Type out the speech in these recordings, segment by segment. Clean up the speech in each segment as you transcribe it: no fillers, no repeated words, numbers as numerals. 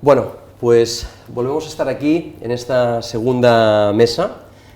Bueno, pues volvemos a estar aquí en esta segunda mesa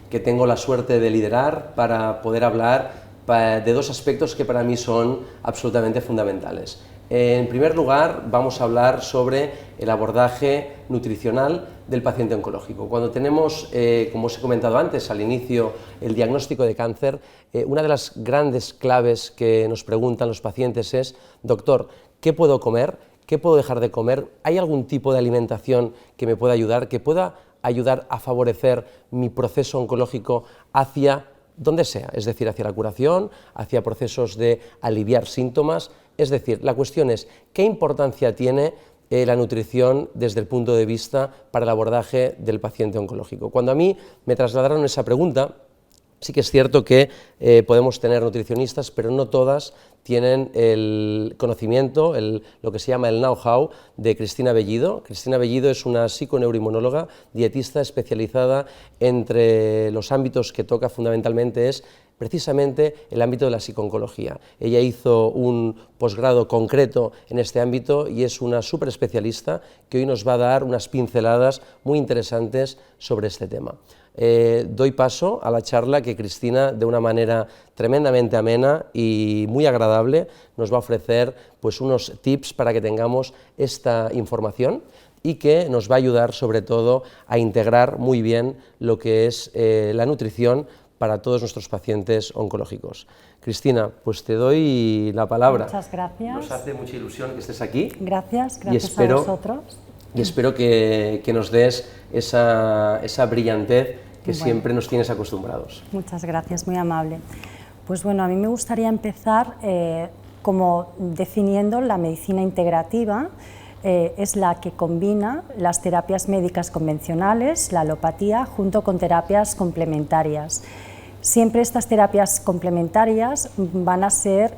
que tengo la suerte de liderar para poder hablar de dos aspectos que para mí son absolutamente fundamentales. En primer lugar, vamos a hablar sobre el abordaje nutricional del paciente oncológico. Cuando tenemos, como os he comentado antes, al inicio, el diagnóstico de cáncer, una de las grandes claves que nos preguntan los pacientes es: doctor, ¿qué puedo comer? ¿Qué puedo dejar de comer? ¿Hay algún tipo de alimentación que me pueda ayudar, que pueda ayudar a favorecer mi proceso oncológico hacia donde sea? Es decir, hacia la curación, hacia procesos de aliviar síntomas. Es decir, la cuestión es, ¿qué importancia tiene la nutrición desde el punto de vista para el abordaje del paciente oncológico? Cuando a mí me trasladaron esa pregunta, sí que es cierto que podemos tener nutricionistas, pero no todas tienen el conocimiento, lo que se llama el know-how de Cristina Bellido. Cristina Bellido es una psiconeuroinmunóloga, dietista especializada entre los ámbitos que toca fundamentalmente es precisamente el ámbito de la psico-oncología. Ella hizo un posgrado concreto en este ámbito y es una súper especialista que hoy nos va a dar unas pinceladas muy interesantes sobre este tema. Doy paso a la charla que Cristina, de una manera tremendamente amena y muy agradable, nos va a ofrecer pues, unos tips para que tengamos esta información y que nos va a ayudar sobre todo a integrar muy bien lo que es la nutrición para todos nuestros pacientes oncológicos. Cristina, pues te doy la palabra. Muchas gracias. Nos hace mucha ilusión que estés aquí. Gracias a vosotros. Y espero que nos des esa brillantez que siempre nos tienes acostumbrados. Muchas gracias, muy amable. Pues bueno, a mí me gustaría empezar como definiendo la medicina integrativa. Es la que combina las terapias médicas convencionales, la alopatía, junto con terapias complementarias. Siempre estas terapias complementarias van a ser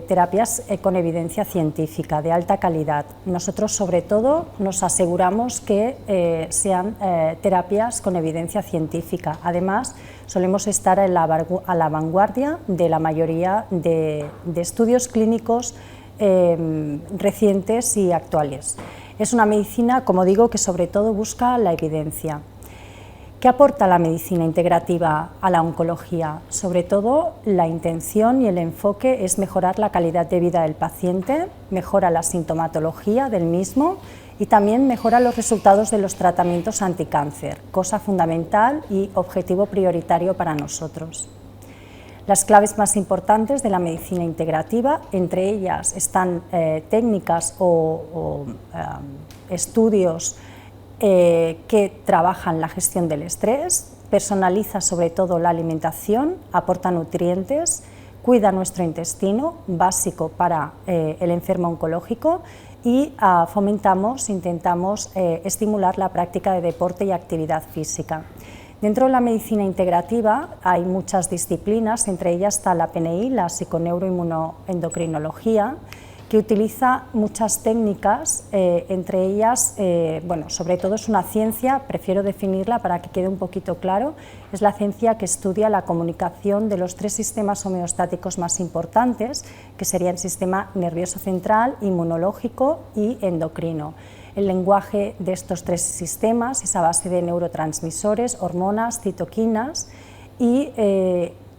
terapias con evidencia científica de alta calidad. Nosotros, sobre todo, nos aseguramos que sean terapias con evidencia científica. Además, solemos estar a la vanguardia de la mayoría de estudios clínicos recientes y actuales. Es una medicina, como digo, que sobre todo busca la evidencia. ¿Qué aporta la medicina integrativa a la oncología? Sobre todo, la intención y el enfoque es mejorar la calidad de vida del paciente, mejora la sintomatología del mismo y también mejora los resultados de los tratamientos anticáncer, cosa fundamental y objetivo prioritario para nosotros. Las claves más importantes de la medicina integrativa, entre ellas están técnicas o estudios que trabajan la gestión del estrés, personaliza sobre todo la alimentación, aporta nutrientes, cuida nuestro intestino, básico para el enfermo oncológico, y intentamos estimular la práctica de deporte y actividad física. Dentro de la medicina integrativa hay muchas disciplinas, entre ellas está la PNI, la psiconeuroinmunoendocrinología, que utiliza muchas técnicas, entre ellas, sobre todo es una ciencia, prefiero definirla para que quede un poquito claro, es la ciencia que estudia la comunicación de los tres sistemas homeostáticos más importantes, que serían el sistema nervioso central, inmunológico y endocrino. El lenguaje de estos tres sistemas es a base de neurotransmisores, hormonas, citoquinas, y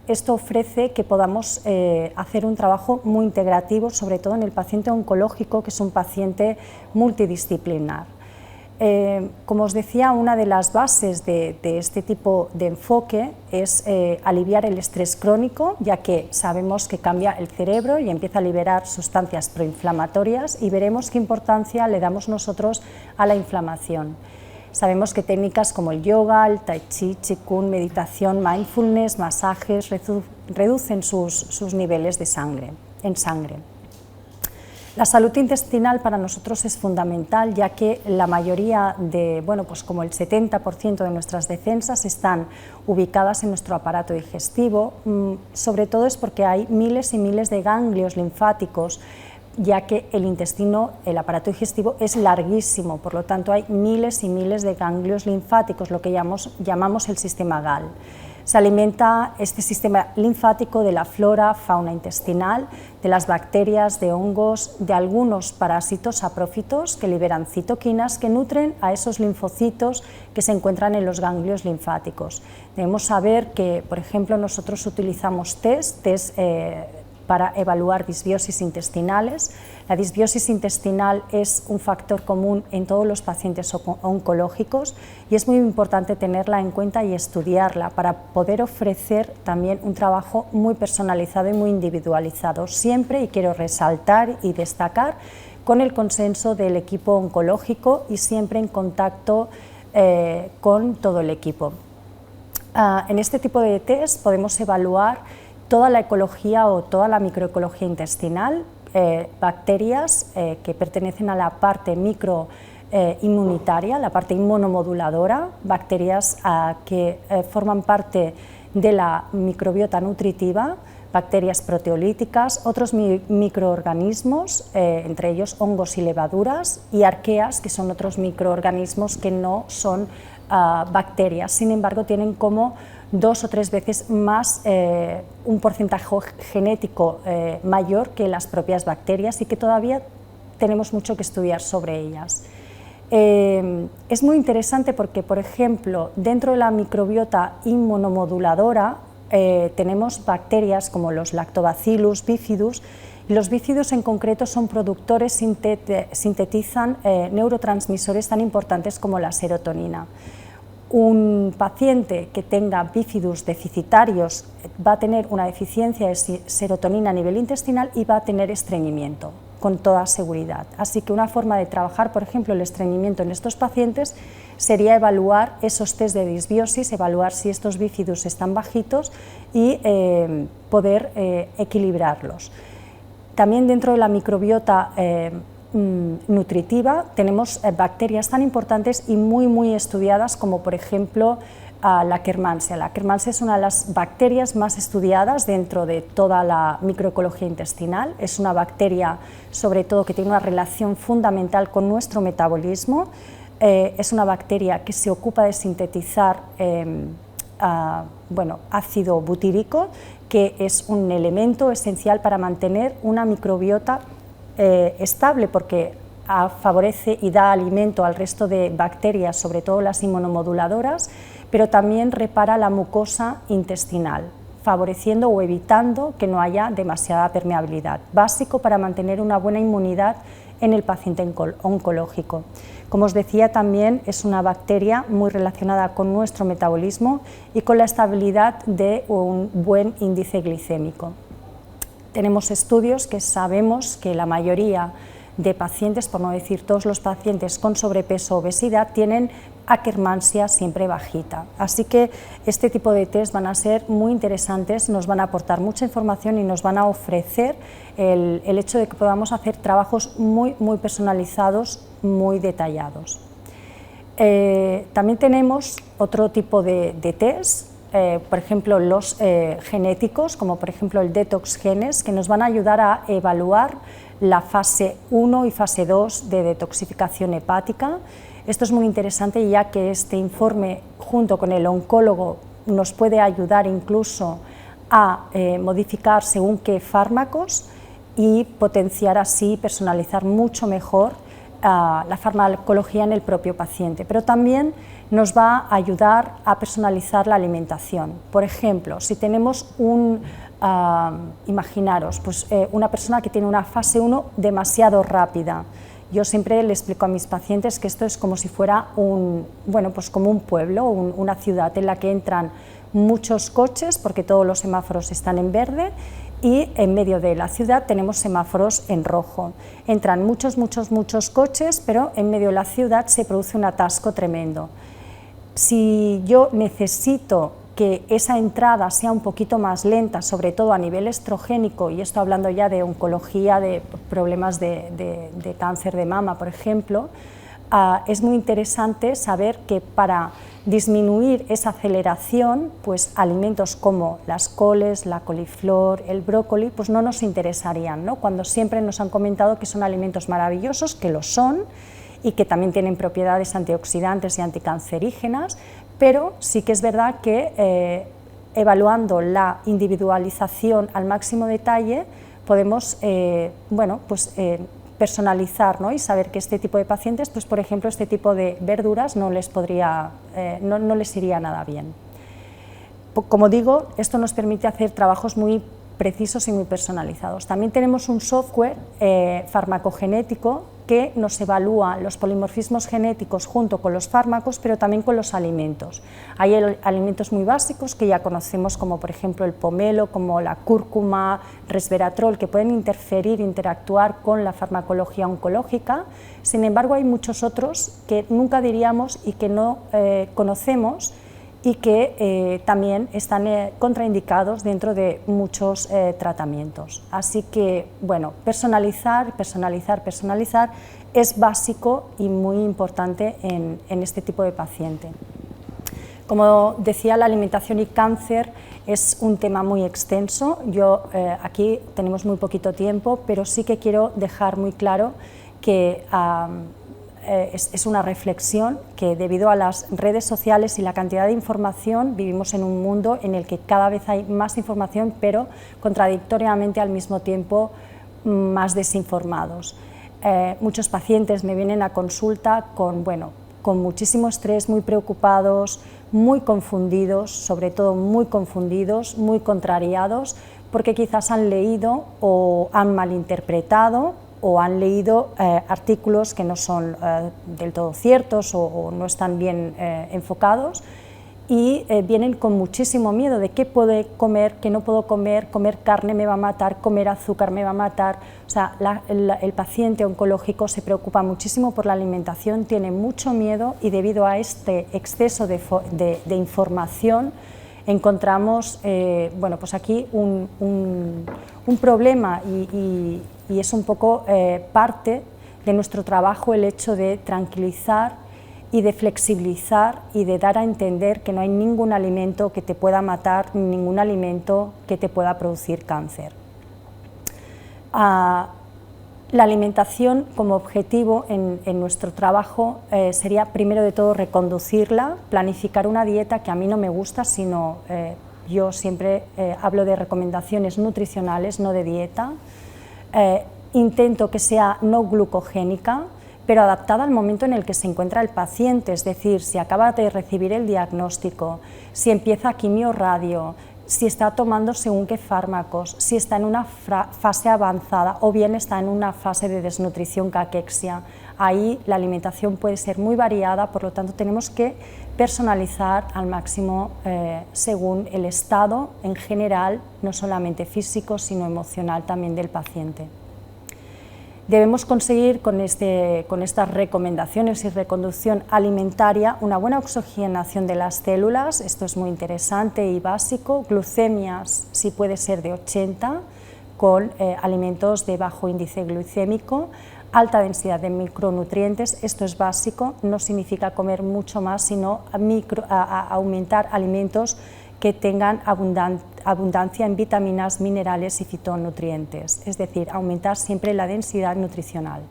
esto ofrece que podamos hacer un trabajo muy integrativo, sobre todo en el paciente oncológico, que es un paciente multidisciplinar. Como os decía, una de las bases de este tipo de enfoque es aliviar el estrés crónico, ya que sabemos que cambia el cerebro y empieza a liberar sustancias proinflamatorias, y veremos qué importancia le damos nosotros a la inflamación. Sabemos que técnicas como el yoga, el tai chi, qigong, meditación, mindfulness, masajes reducen sus niveles de sangre. La salud intestinal para nosotros es fundamental, ya que la mayoría como el 70% de nuestras defensas están ubicadas en nuestro aparato digestivo. Sobre todo es porque hay miles y miles de ganglios linfáticos, ya que el intestino, el aparato digestivo, es larguísimo, por lo tanto hay miles y miles de ganglios linfáticos, lo que llamamos el sistema GAL. Se alimenta este sistema linfático de la flora, fauna intestinal, de las bacterias, de hongos, de algunos parásitos saprófitos que liberan citoquinas que nutren a esos linfocitos que se encuentran en los ganglios linfáticos. Debemos saber que, por ejemplo, nosotros utilizamos test para evaluar disbiosis intestinales. La disbiosis intestinal es un factor común en todos los pacientes oncológicos y es muy importante tenerla en cuenta y estudiarla para poder ofrecer también un trabajo muy personalizado y muy individualizado, siempre, y quiero resaltar y destacar, con el consenso del equipo oncológico y siempre en contacto con todo el equipo. En este tipo de test podemos evaluar toda la ecología o toda la microecología intestinal, bacterias que pertenecen a la parte microinmunitaria, la parte inmunomoduladora, bacterias que forman parte de la microbiota nutritiva, bacterias proteolíticas, otros microorganismos, entre ellos hongos y levaduras, y arqueas, que son otros microorganismos que no son bacterias, sin embargo tienen como 2 o 3 veces más, un porcentaje genético mayor que las propias bacterias y que todavía tenemos mucho que estudiar sobre ellas. Es muy interesante porque, por ejemplo, dentro de la microbiota inmunomoduladora tenemos bacterias como los Lactobacillus bifidus, y los bífidos en concreto son productores, sintetizan neurotransmisores tan importantes como la serotonina. Un paciente que tenga bífidus deficitarios va a tener una deficiencia de serotonina a nivel intestinal y va a tener estreñimiento, con toda seguridad. Así que una forma de trabajar, por ejemplo, el estreñimiento en estos pacientes sería evaluar esos test de disbiosis, evaluar si estos bífidus están bajitos y poder equilibrarlos. También dentro de la microbiota nutritiva tenemos bacterias tan importantes y muy estudiadas como, por ejemplo, la Akkermansia. La Akkermansia es una de las bacterias más estudiadas dentro de toda la microecología intestinal. Es una bacteria, sobre todo, que tiene una relación fundamental con nuestro metabolismo. Es una bacteria que se ocupa de sintetizar ácido butírico, que es un elemento esencial para mantener una microbiota estable, porque favorece y da alimento al resto de bacterias, sobre todo las inmunomoduladoras, pero también repara la mucosa intestinal, favoreciendo o evitando que no haya demasiada permeabilidad, básico para mantener una buena inmunidad en el paciente oncológico. Como os decía, también es una bacteria muy relacionada con nuestro metabolismo y con la estabilidad de un buen índice glicémico. Tenemos estudios que sabemos que la mayoría de pacientes, por no decir todos los pacientes con sobrepeso o obesidad, tienen Akkermansia siempre bajita. Así que este tipo de test van a ser muy interesantes, nos van a aportar mucha información y nos van a ofrecer el hecho de que podamos hacer trabajos muy personalizados, muy detallados. También tenemos otro tipo de test, por ejemplo los genéticos, como por ejemplo el Detox Genes, que nos van a ayudar a evaluar la fase 1 y fase 2 de detoxificación hepática. Esto es muy interesante, ya que este informe, junto con el oncólogo, nos puede ayudar incluso a modificar según qué fármacos y potenciar así, personalizar mucho mejor la farmacología en el propio paciente, pero también nos va a ayudar a personalizar la alimentación. Por ejemplo, si tenemos imaginaros, pues, una persona que tiene una fase 1 demasiado rápida. Yo siempre le explico a mis pacientes que esto es como si fuera como un pueblo, una ciudad en la que entran muchos coches porque todos los semáforos están en verde y en medio de la ciudad tenemos semáforos en rojo. Entran muchos coches, pero en medio de la ciudad se produce un atasco tremendo. Si yo necesito que esa entrada sea un poquito más lenta, sobre todo a nivel estrogénico, y esto hablando ya de oncología, de problemas de cáncer de mama, por ejemplo, es muy interesante saber que para disminuir esa aceleración, pues alimentos como las coles, la coliflor, el brócoli, pues no nos interesarían, ¿no? Cuando siempre nos han comentado que son alimentos maravillosos, que lo son, y que también tienen propiedades antioxidantes y anticancerígenas, pero sí que es verdad que evaluando la individualización al máximo detalle, podemos personalizar, ¿no? Y saber que este tipo de pacientes, pues por ejemplo, este tipo de verduras no les iría nada bien. Como digo, esto nos permite hacer trabajos muy precisos y muy personalizados. También tenemos un software farmacogenético que nos evalúa los polimorfismos genéticos junto con los fármacos, pero también con los alimentos. Hay alimentos muy básicos que ya conocemos, como por ejemplo el pomelo, como la cúrcuma, resveratrol, que pueden interactuar con la farmacología oncológica. Sin embargo, hay muchos otros que nunca diríamos y que no conocemos, y que también están contraindicados dentro de muchos tratamientos. Así que, bueno, personalizar es básico y muy importante en este tipo de paciente. Como decía, la alimentación y cáncer es un tema muy extenso. Aquí tenemos muy poquito tiempo, pero sí que quiero dejar muy claro que es una reflexión que, debido a las redes sociales y la cantidad de información, vivimos en un mundo en el que cada vez hay más información, pero contradictoriamente al mismo tiempo más desinformados. Muchos pacientes me vienen a consulta con muchísimo estrés, muy preocupados, muy confundidos, sobre todo muy confundidos, muy contrariados, porque quizás han leído o han malinterpretado o han leído artículos que no son del todo ciertos o no están bien enfocados, y vienen con muchísimo miedo de qué puedo comer, qué no puedo comer carne me va a matar, comer azúcar me va a matar. O sea, el paciente oncológico se preocupa muchísimo por la alimentación, tiene mucho miedo, y debido a este exceso de información encontramos pues aquí un problema, y es un poco parte de nuestro trabajo el hecho de tranquilizar y de flexibilizar y de dar a entender que no hay ningún alimento que te pueda matar, ningún alimento que te pueda producir cáncer. La alimentación como objetivo en nuestro trabajo sería, primero de todo, reconducirla, planificar una dieta que a mí no me gusta, sino yo siempre hablo de recomendaciones nutricionales, no de dieta. Intento que sea no glucogénica, pero adaptada al momento en el que se encuentra el paciente, es decir, si acaba de recibir el diagnóstico, si empieza quimio-radio, si está tomando según qué fármacos, si está en una fase avanzada o bien está en una fase de desnutrición, caquexia. Ahí la alimentación puede ser muy variada, por lo tanto tenemos que personalizar al máximo según el estado en general, no solamente físico, sino emocional también del paciente. Debemos conseguir con estas recomendaciones y reconducción alimentaria una buena oxigenación de las células, esto es muy interesante y básico, glucemias si puede ser de 80, con alimentos de bajo índice glucémico, alta densidad de micronutrientes, esto es básico, no significa comer mucho más, sino aumentar alimentos que tengan abundancia en vitaminas, minerales y fitonutrientes, es decir, aumentar siempre la densidad nutricional.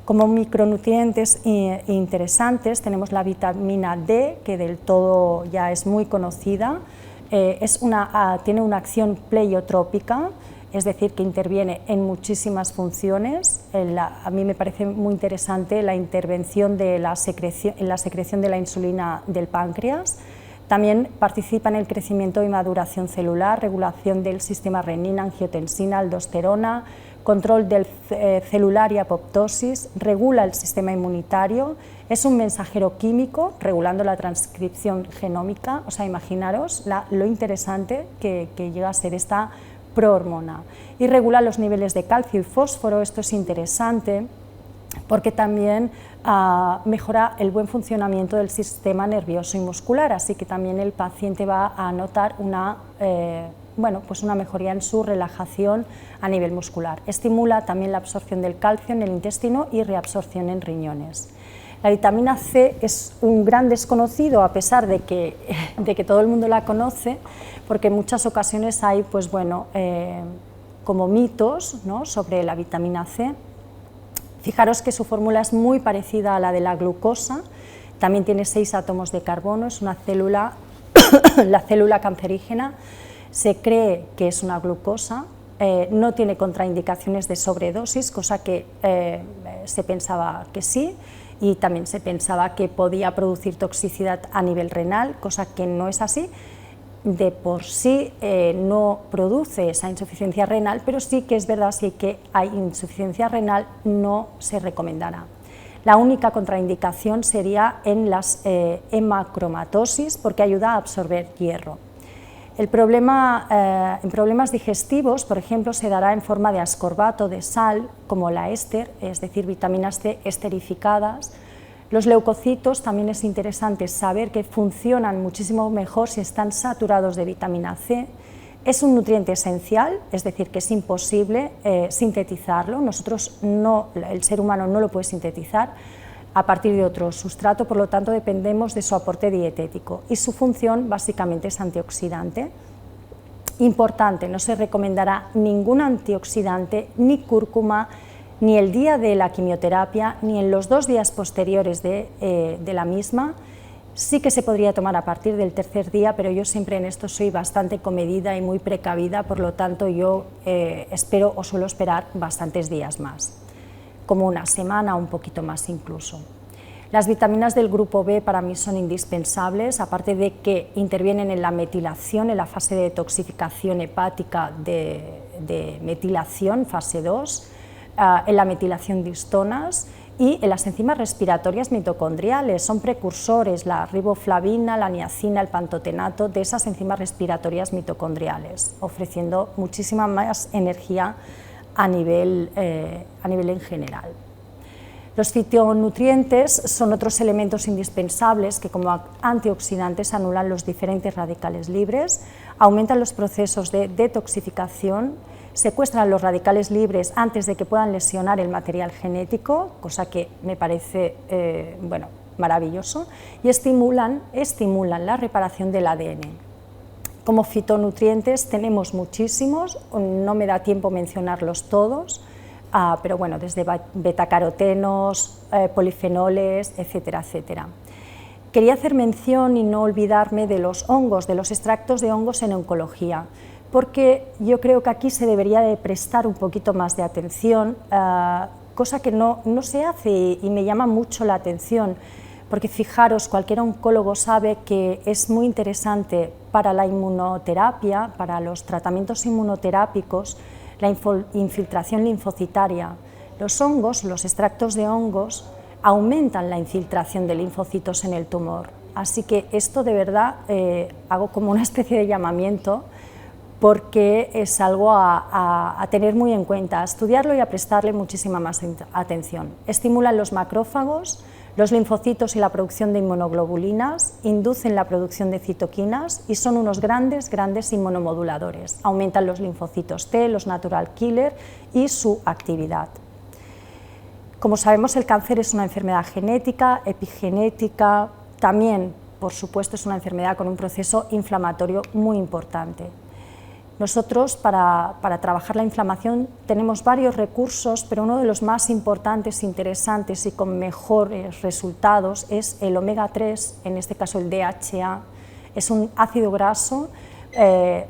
Como micronutrientes interesantes tenemos la vitamina D, que del todo ya es muy conocida, tiene una acción pleiotrópica, es decir, que interviene en muchísimas funciones. A mí me parece muy interesante la intervención en la secreción de la insulina del páncreas. También participa en el crecimiento y maduración celular, regulación del sistema renina, angiotensina, aldosterona, control del celular y apoptosis, regula el sistema inmunitario, es un mensajero químico, regulando la transcripción genómica. O sea, imaginaros lo interesante que llega a ser esta prohormona. Y regula los niveles de calcio y fósforo, esto es interesante, porque también mejora el buen funcionamiento del sistema nervioso y muscular, así que también el paciente va a notar una mejoría en su relajación a nivel muscular. Estimula también la absorción del calcio en el intestino y reabsorción en riñones. La vitamina C es un gran desconocido, a pesar de que todo el mundo la conoce, porque en muchas ocasiones hay como mitos, ¿no?, sobre la vitamina C. Fijaros que su fórmula es muy parecida a la de la glucosa, también tiene 6 átomos de carbono, es una célula la célula cancerígena se cree que es una glucosa, no tiene contraindicaciones de sobredosis, cosa que se pensaba que sí, y también se pensaba que podía producir toxicidad a nivel renal, cosa que no es así. De por sí no produce esa insuficiencia renal, pero sí que es verdad, sí que hay insuficiencia renal, no se recomendará. La única contraindicación sería en las hemacromatosis, porque ayuda a absorber hierro. El problema, en problemas digestivos, por ejemplo, se dará en forma de ascorbato de sal, como la éster, es decir, vitaminas C esterificadas. Los leucocitos también es interesante saber que funcionan muchísimo mejor si están saturados de vitamina C. Es un nutriente esencial, es decir, que es imposible sintetizarlo. El ser humano no lo puede sintetizar a partir de otro sustrato, por lo tanto dependemos de su aporte dietético, y su función básicamente es antioxidante. Importante, no se recomendará ningún antioxidante, ni cúrcuma, ni el día de la quimioterapia, ni en los 2 días posteriores de la misma. Sí que se podría tomar a partir del 3er día, pero yo siempre en esto soy bastante comedida y muy precavida, por lo tanto yo espero o suelo esperar bastantes días más, como una semana o un poquito más incluso. Las vitaminas del grupo B para mí son indispensables, aparte de que intervienen en la metilación, en la fase de detoxificación hepática de metilación, fase 2, en la metilación de histonas y en las enzimas respiratorias mitocondriales. Son precursores, la riboflavina, la niacina, el pantotenato, de esas enzimas respiratorias mitocondriales, ofreciendo muchísima más energía a nivel en general. Los fitonutrientes son otros elementos indispensables que, como antioxidantes, anulan los diferentes radicales libres, aumentan los procesos de detoxificación, secuestran los radicales libres antes de que puedan lesionar el material genético, cosa que me parece maravilloso, y estimulan la reparación del ADN. Como fitonutrientes tenemos muchísimos, no me da tiempo mencionarlos todos, pero bueno, desde betacarotenos, polifenoles, etcétera, etcétera. Quería hacer mención y no olvidarme de los hongos, de los extractos de hongos en oncología, porque yo creo que aquí se debería de prestar un poquito más de atención, cosa que no se hace y me llama mucho la atención, porque fijaros, cualquier oncólogo sabe que es muy interesante para la inmunoterapia, para los tratamientos inmunoterápicos, la infiltración linfocitaria. Los hongos, los extractos de hongos, aumentan la infiltración de linfocitos en el tumor. Así que esto de verdad hago como una especie de llamamiento, porque es algo a tener muy en cuenta, a estudiarlo y a prestarle muchísima más atención. Estimulan los macrófagos, los linfocitos y la producción de inmunoglobulinas, inducen la producción de citoquinas y son unos grandes inmunomoduladores. Aumentan los linfocitos T, los natural killer y su actividad. Como sabemos, el cáncer es una enfermedad genética, epigenética, también, por supuesto, es una enfermedad con un proceso inflamatorio muy importante. Nosotros, para trabajar la inflamación, tenemos varios recursos, pero uno de los más importantes, interesantes y con mejores resultados es el omega 3, en este caso el DHA. Es un ácido graso,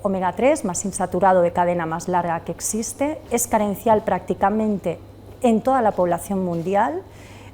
omega 3, más insaturado de cadena más larga que existe, es carencial prácticamente en toda la población mundial.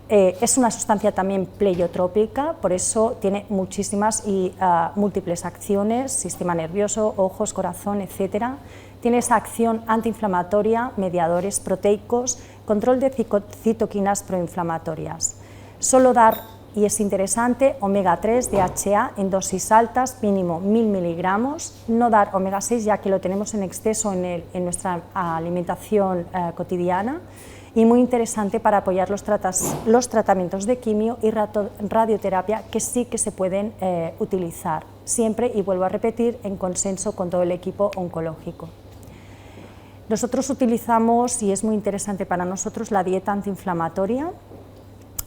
Es una sustancia también pleiotrópica, por eso tiene muchísimas y múltiples acciones, sistema nervioso, ojos, corazón, etc. Tiene esa acción antiinflamatoria, mediadores proteicos, control de citoquinas proinflamatorias. Solo dar, y es interesante, omega 3, DHA en dosis altas, mínimo 1000 miligramos, no dar omega 6 ya que lo tenemos en exceso en nuestra alimentación cotidiana, y muy interesante para apoyar los tratamientos de quimio y radioterapia que sí que se pueden utilizar, siempre, y vuelvo a repetir, en consenso con todo el equipo oncológico. Nosotros utilizamos, y es muy interesante para nosotros, la dieta antiinflamatoria.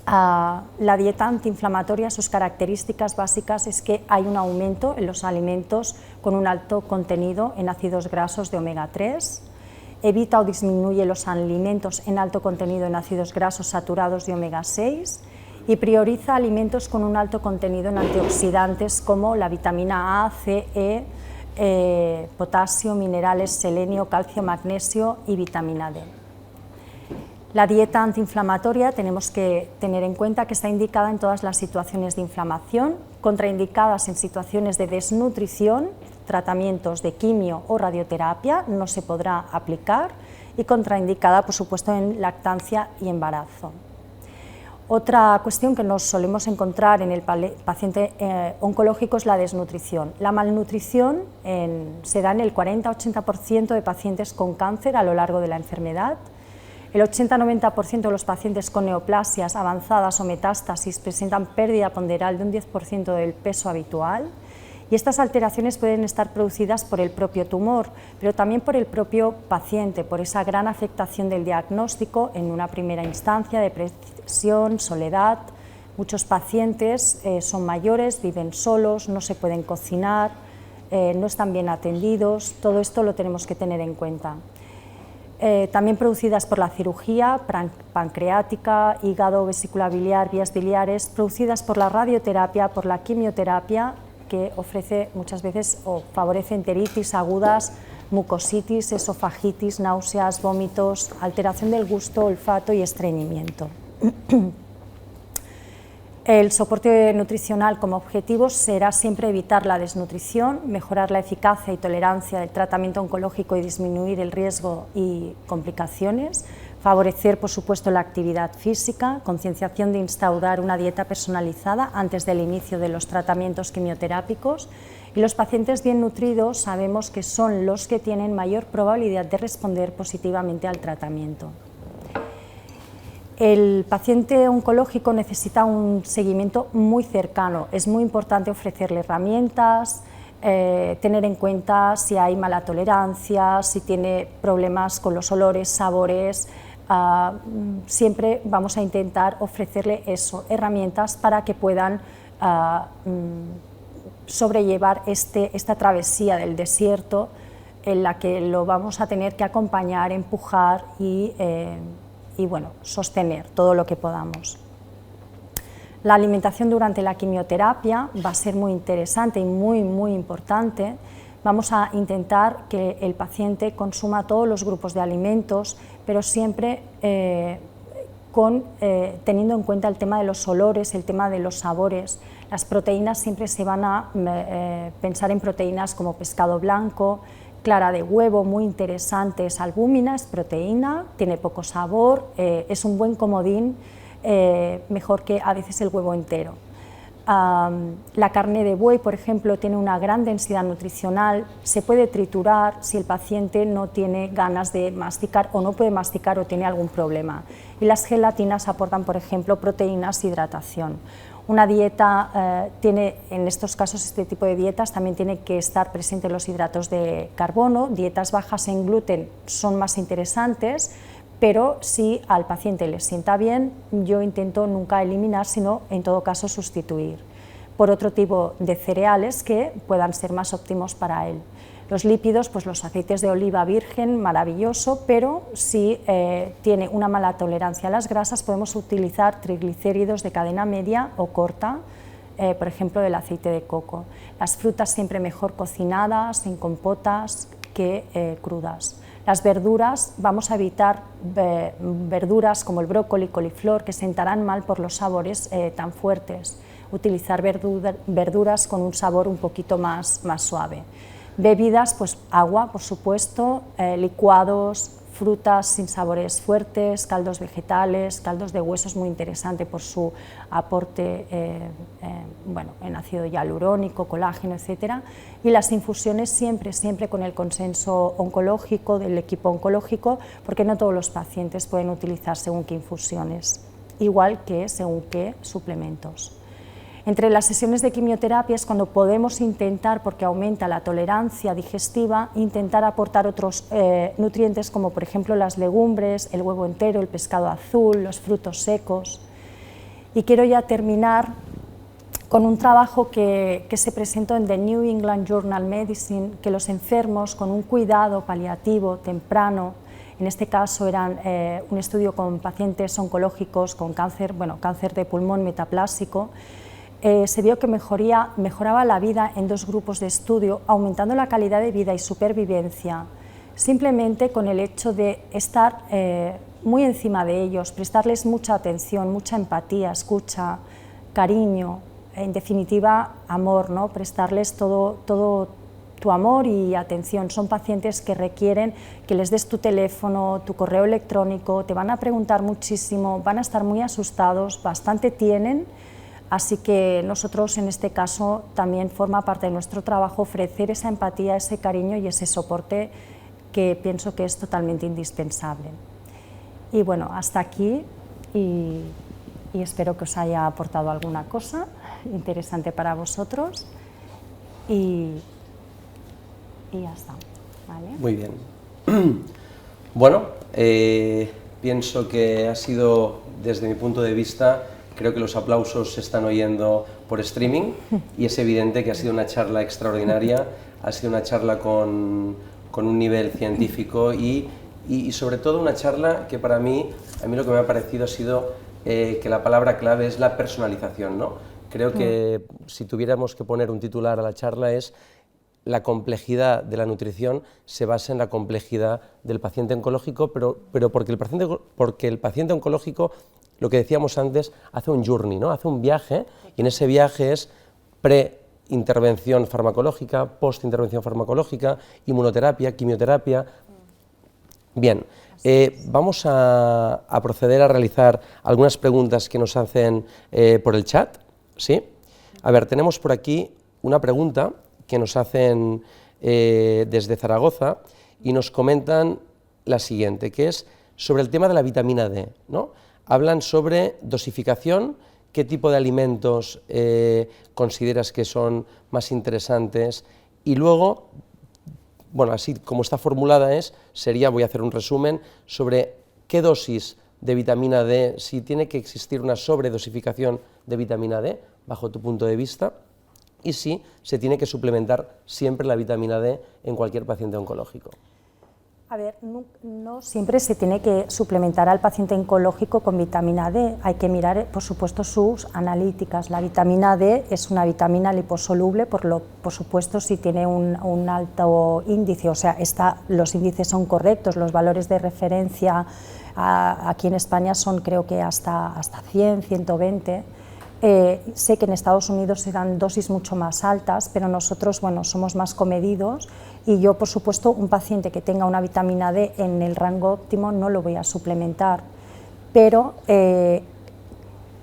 La dieta antiinflamatoria, sus características básicas es que hay un aumento en los alimentos con un alto contenido en ácidos grasos de omega 3, evita o disminuye los alimentos en alto contenido en ácidos grasos saturados de omega 6 y prioriza alimentos con un alto contenido en antioxidantes como la vitamina A, C, E, potasio, minerales, selenio, calcio, magnesio y vitamina D. La dieta antiinflamatoria tenemos que tener en cuenta que está indicada en todas las situaciones de inflamación, contraindicadas en situaciones de desnutrición, tratamientos de quimio o radioterapia no se podrá aplicar, y contraindicada, por supuesto, en lactancia y embarazo. Otra cuestión que nos solemos encontrar en el paciente oncológico es la desnutrición. La malnutrición se da en el 40-80% de pacientes con cáncer a lo largo de la enfermedad. El 80-90% de los pacientes con neoplasias avanzadas o metástasis presentan pérdida ponderal de un 10% del peso habitual, y estas alteraciones pueden estar producidas por el propio tumor, pero también por el propio paciente, por esa gran afectación del diagnóstico en una primera instancia, depresión, soledad. Muchos pacientes son mayores, viven solos, no se pueden cocinar, no están bien atendidos. Todo esto lo tenemos que tener en cuenta. También producidas por la cirugía pancreática, hígado, vesícula biliar, vías biliares, producidas por la radioterapia, por la quimioterapia, que ofrece muchas veces o favorece enteritis agudas, mucositis, esofagitis, náuseas, vómitos, alteración del gusto, olfato y estreñimiento. El soporte nutricional como objetivo será siempre evitar la desnutrición, mejorar la eficacia y tolerancia del tratamiento oncológico y disminuir el riesgo y complicaciones, favorecer, por supuesto, la actividad física, concienciación de instaurar una dieta personalizada antes del inicio de los tratamientos quimioterápicos, y los pacientes bien nutridos sabemos que son los que tienen mayor probabilidad de responder positivamente al tratamiento. El paciente oncológico necesita un seguimiento muy cercano, es muy importante ofrecerle herramientas, tener en cuenta si hay mala tolerancia, si tiene problemas con los olores, sabores. Siempre vamos a intentar ofrecerle eso, herramientas para que puedan sobrellevar esta travesía del desierto, en la que lo vamos a tener que acompañar, empujar y bueno, sostener todo lo que podamos. La alimentación durante la quimioterapia va a ser muy interesante y muy importante. Vamos a intentar que el paciente consuma todos los grupos de alimentos, pero siempre teniendo en cuenta el tema de los olores, el tema de los sabores. Las proteínas siempre se van a pensar en proteínas como pescado blanco, clara de huevo, muy interesante, es albúmina, es proteína, tiene poco sabor, es un buen comodín, mejor que a veces el huevo entero. La carne de buey, por ejemplo, tiene una gran densidad nutricional, se puede triturar si el paciente no tiene ganas de masticar o no puede masticar o tiene algún problema. Y las gelatinas aportan, por ejemplo, proteínas e hidratación. Una dieta en estos casos, este tipo de dietas también tiene que estar presentes los hidratos de carbono. Dietas bajas en gluten son más interesantes, pero si al paciente le sienta bien, yo intento nunca eliminar, sino en todo caso sustituir por otro tipo de cereales que puedan ser más óptimos para él. Los lípidos, pues los aceites de oliva virgen, maravilloso, pero si tiene una mala tolerancia a las grasas, podemos utilizar triglicéridos de cadena media o corta, por ejemplo el aceite de coco. Las frutas siempre mejor cocinadas, en compotas, que crudas. Las verduras, vamos a evitar verduras como el brócoli, coliflor, que sentarán mal por los sabores tan fuertes. Utilizar verduras con un sabor un poquito más suave. Bebidas, pues agua, por supuesto, licuados, frutas sin sabores fuertes, caldos vegetales, caldos de huesos, muy interesante por su aporte en ácido hialurónico, colágeno, etc. Y las infusiones siempre con el consenso oncológico, del equipo oncológico, porque no todos los pacientes pueden utilizar según qué infusiones, igual que según qué suplementos. Entre las sesiones de quimioterapia es cuando podemos intentar, porque aumenta la tolerancia digestiva, intentar aportar otros nutrientes como por ejemplo las legumbres, el huevo entero, el pescado azul, los frutos secos. Y quiero ya terminar con un trabajo que se presentó en The New England Journal of Medicine, que los enfermos con un cuidado paliativo temprano en este caso eran un estudio con pacientes oncológicos con cáncer, cáncer de pulmón metaplásico, se vio que mejoraba la vida en 2 grupos de estudio, aumentando la calidad de vida y supervivencia, simplemente con el hecho de estar muy encima de ellos, prestarles mucha atención, mucha empatía, escucha, cariño, en definitiva amor, ¿no? Prestarles todo tu amor y atención. Son pacientes que requieren que les des tu teléfono, tu correo electrónico, te van a preguntar muchísimo, van a estar muy asustados, bastante tienen, así que nosotros en este caso también forma parte de nuestro trabajo ofrecer esa empatía, ese cariño y ese soporte que pienso que es totalmente indispensable. Y bueno, hasta aquí y espero que os haya aportado alguna cosa interesante para vosotros y ya está. ¿Vale? Muy bien. Bueno, pienso que ha sido, desde mi punto de vista, creo que los aplausos se están oyendo por streaming y es evidente que ha sido una charla extraordinaria, ha sido una charla con un nivel científico y sobre todo una charla que a mí lo que me ha parecido ha sido que la palabra clave es la personalización, ¿no? Creo que si tuviéramos que poner un titular a la charla es la complejidad de la nutrición se basa en la complejidad del paciente oncológico, pero porque el paciente oncológico, lo que decíamos antes, hace un journey, ¿no? Hace un viaje y en ese viaje es pre-intervención farmacológica, post-intervención farmacológica, inmunoterapia, quimioterapia. Bien, vamos a proceder a realizar algunas preguntas que nos hacen por el chat, ¿sí? A ver, tenemos por aquí una pregunta que nos hacen desde Zaragoza y nos comentan la siguiente, que es sobre el tema de la vitamina D, ¿no? Hablan sobre dosificación, qué tipo de alimentos consideras que son más interesantes y luego, bueno, así como está formulada sería, voy a hacer un resumen, sobre qué dosis de vitamina D, si tiene que existir una sobredosificación de vitamina D, bajo tu punto de vista, y si se tiene que suplementar siempre la vitamina D en cualquier paciente oncológico. A ver, no siempre se tiene que suplementar al paciente oncológico con vitamina D, hay que mirar, por supuesto, sus analíticas. La vitamina D es una vitamina liposoluble, por supuesto, si tiene un alto índice, o sea, los índices son correctos, los valores de referencia aquí en España son creo que hasta 100, 120. Sé que en Estados Unidos se dan dosis mucho más altas, pero nosotros, bueno, somos más comedidos y yo, por supuesto, un paciente que tenga una vitamina D en el rango óptimo no lo voy a suplementar, pero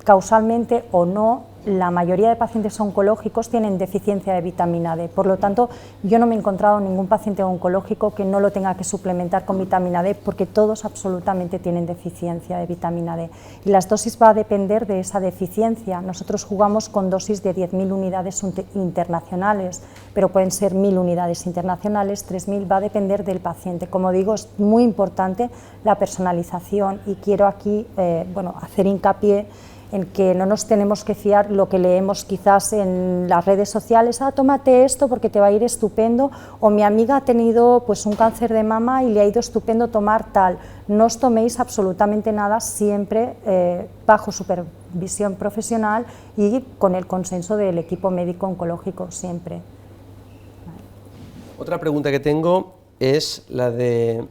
causalmente o no, la mayoría de pacientes oncológicos tienen deficiencia de vitamina D, por lo tanto, yo no me he encontrado ningún paciente oncológico que no lo tenga que suplementar con vitamina D, porque todos absolutamente tienen deficiencia de vitamina D. Y las dosis va a depender de esa deficiencia. Nosotros jugamos con dosis de 10.000 unidades internacionales, pero pueden ser 1.000 unidades internacionales, 3.000, va a depender del paciente. Como digo, es muy importante la personalización y quiero aquí hacer hincapié en que no nos tenemos que fiar lo que leemos quizás en las redes sociales, tómate esto porque te va a ir estupendo, o mi amiga ha tenido pues un cáncer de mama y le ha ido estupendo tomar tal. No os toméis absolutamente nada, siempre bajo supervisión profesional y con el consenso del equipo médico oncológico, siempre. Otra pregunta que tengo es la de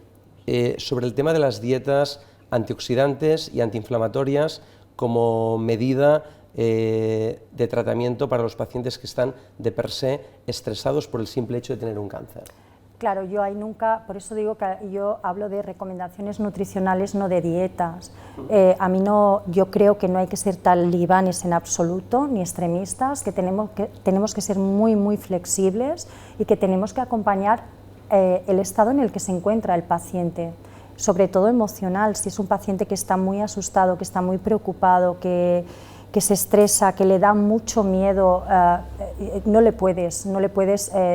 sobre el tema de las dietas antioxidantes y antiinflamatorias como medida de tratamiento para los pacientes que están de per se estresados por el simple hecho de tener un cáncer. Claro, yo ahí nunca, por eso digo que yo hablo de recomendaciones nutricionales, no de dietas. A mí no, yo creo que no hay que ser talibanes en absoluto, ni extremistas, que tenemos que ser muy, muy flexibles y que tenemos que acompañar el estado en el que se encuentra el paciente, sobre todo emocional. Si es un paciente que está muy asustado, que está muy preocupado, que se estresa, que le da mucho miedo, no le puedes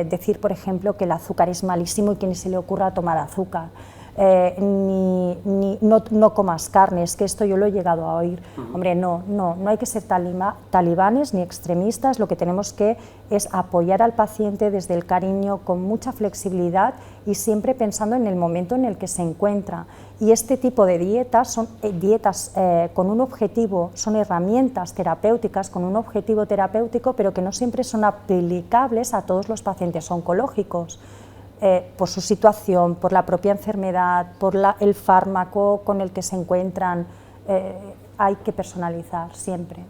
decir, por ejemplo, que el azúcar es malísimo y que ni se le ocurra tomar azúcar. ni no comas carne, es que esto yo lo he llegado a oír. Hombre, no hay que ser talibanes ni extremistas, lo que tenemos que es apoyar al paciente desde el cariño, con mucha flexibilidad y siempre pensando en el momento en el que se encuentra. Y este tipo de dietas son dietas con un objetivo, son herramientas terapéuticas con un objetivo terapéutico, pero que no siempre son aplicables a todos los pacientes oncológicos. Por su situación, por la propia enfermedad, por el fármaco con el que se encuentran, hay que personalizar siempre.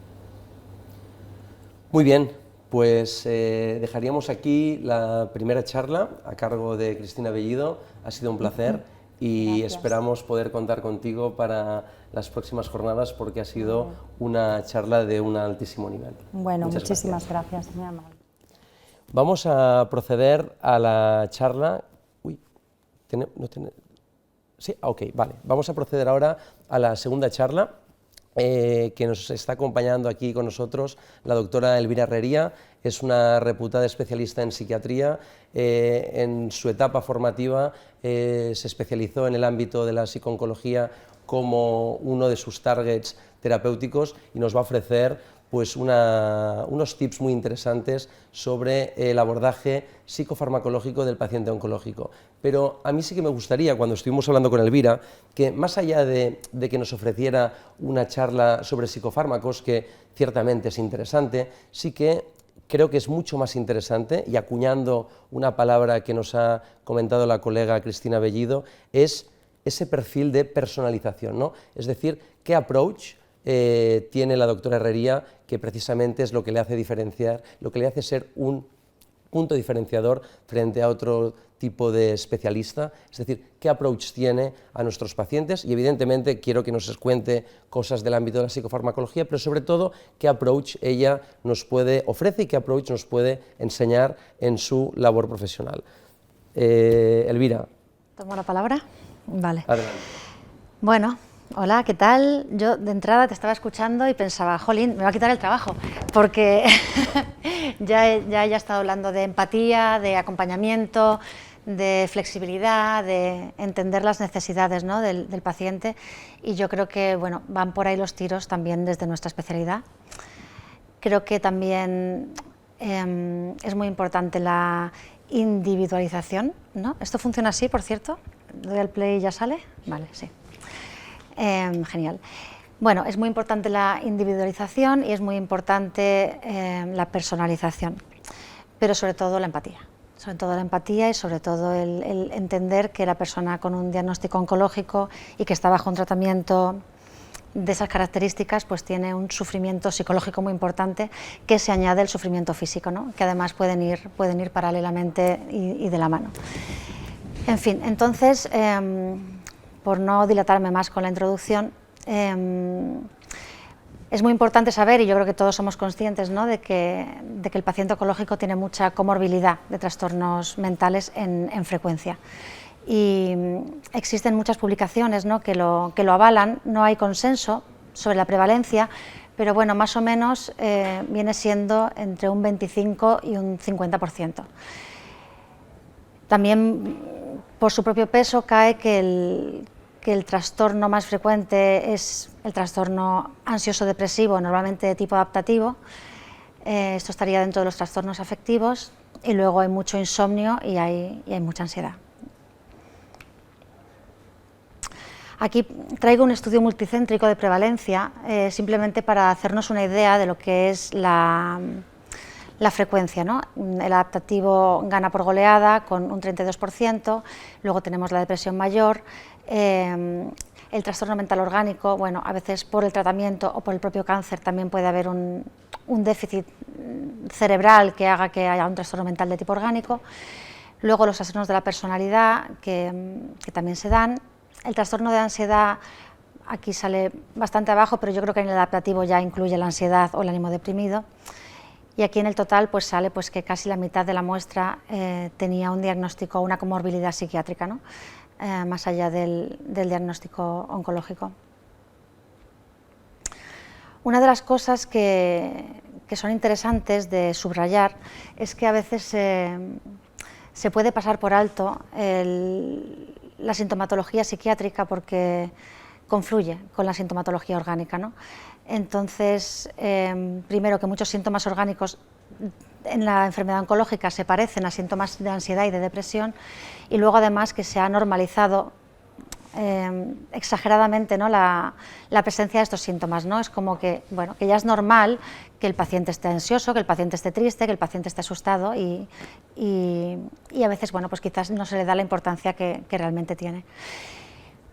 Muy bien, pues dejaríamos aquí la primera charla a cargo de Cristina Bellido. Ha sido un placer y Gracias. Esperamos poder contar contigo para las próximas jornadas porque ha sido una charla de un altísimo nivel. Bueno, Muchas muchísimas gracias, muy amable. Vamos a proceder a la charla. Uy, sí, ok, vale. Vamos a proceder ahora a la segunda charla que nos está acompañando aquí con nosotros la doctora Elvira Herrería. Es una reputada especialista en psiquiatría. En su etapa formativa se especializó en el ámbito de la psicooncología como uno de sus targets terapéuticos y nos va a ofrecer pues unos tips muy interesantes sobre el abordaje psicofarmacológico del paciente oncológico. Pero a mí sí que me gustaría, cuando estuvimos hablando con Elvira, que más allá de que nos ofreciera una charla sobre psicofármacos, que ciertamente es interesante, sí que creo que es mucho más interesante, y acuñando una palabra que nos ha comentado la colega Cristina Bellido, es ese perfil de personalización, ¿no? Es decir, qué approach tiene la doctora Herrería, que precisamente es lo que le hace diferenciar, lo que le hace ser un punto diferenciador frente a otro tipo de especialista, es decir, qué approach tiene a nuestros pacientes y evidentemente quiero que nos cuente cosas del ámbito de la psicofarmacología, pero sobre todo qué approach ella nos ofrece y qué approach nos puede enseñar en su labor profesional. Elvira. ¿Tomo la palabra? Vale. Adelante. Bueno, hola, ¿qué tal? Yo de entrada te estaba escuchando y pensaba, jolín, me va a quitar el trabajo, porque ya he estado hablando de empatía, de acompañamiento, de flexibilidad, de entender las necesidades, ¿no?, del paciente, y yo creo que bueno, van por ahí los tiros también desde nuestra especialidad. Creo que también es muy importante la individualización, ¿no? ¿Esto funciona así, por cierto? ¿Doy al play y ya sale? Vale, sí. Genial. Bueno, es muy importante la individualización y es muy importante la personalización, pero sobre todo la empatía. Sobre todo la empatía y sobre todo el entender que la persona con un diagnóstico oncológico y que está bajo un tratamiento de esas características, pues tiene un sufrimiento psicológico muy importante que se añade al sufrimiento físico, ¿no?, que además pueden ir paralelamente y de la mano. En fin, entonces, por no dilatarme más con la introducción, es muy importante saber, y yo creo que todos somos conscientes, ¿no?, de que el paciente oncológico tiene mucha comorbilidad de trastornos mentales en frecuencia. Y existen muchas publicaciones, ¿no?, que lo avalan. No hay consenso sobre la prevalencia, pero bueno, más o menos viene siendo entre un 25 y un 50%. También por su propio peso cae que el trastorno más frecuente es el trastorno ansioso-depresivo, normalmente de tipo adaptativo. Esto estaría dentro de los trastornos afectivos, y luego hay mucho insomnio y hay mucha ansiedad. Aquí traigo un estudio multicéntrico de prevalencia, simplemente para hacernos una idea de lo que es la frecuencia, ¿no? El adaptativo gana por goleada con un 32%, luego tenemos la depresión mayor, el trastorno mental orgánico, bueno, a veces por el tratamiento o por el propio cáncer también puede haber un déficit cerebral que haga que haya un trastorno mental de tipo orgánico, luego los trastornos de la personalidad que también se dan. El trastorno de ansiedad aquí sale bastante abajo, pero yo creo que en el adaptativo ya incluye la ansiedad o el ánimo deprimido. Y aquí en el total pues sale pues que casi la mitad de la muestra tenía un diagnóstico, una comorbilidad psiquiátrica, ¿no?, más allá del diagnóstico oncológico. Una de las cosas que son interesantes de subrayar es que a veces se puede pasar por alto la sintomatología psiquiátrica porque confluye con la sintomatología orgánica, ¿no? Entonces, primero que muchos síntomas orgánicos en la enfermedad oncológica se parecen a síntomas de ansiedad y de depresión, y luego además que se ha normalizado exageradamente, ¿no?, la presencia de estos síntomas, ¿no? Es como que, bueno, que ya es normal que el paciente esté ansioso, que el paciente esté triste, que el paciente esté asustado y a veces, bueno, pues quizás no se le da la importancia que realmente tiene.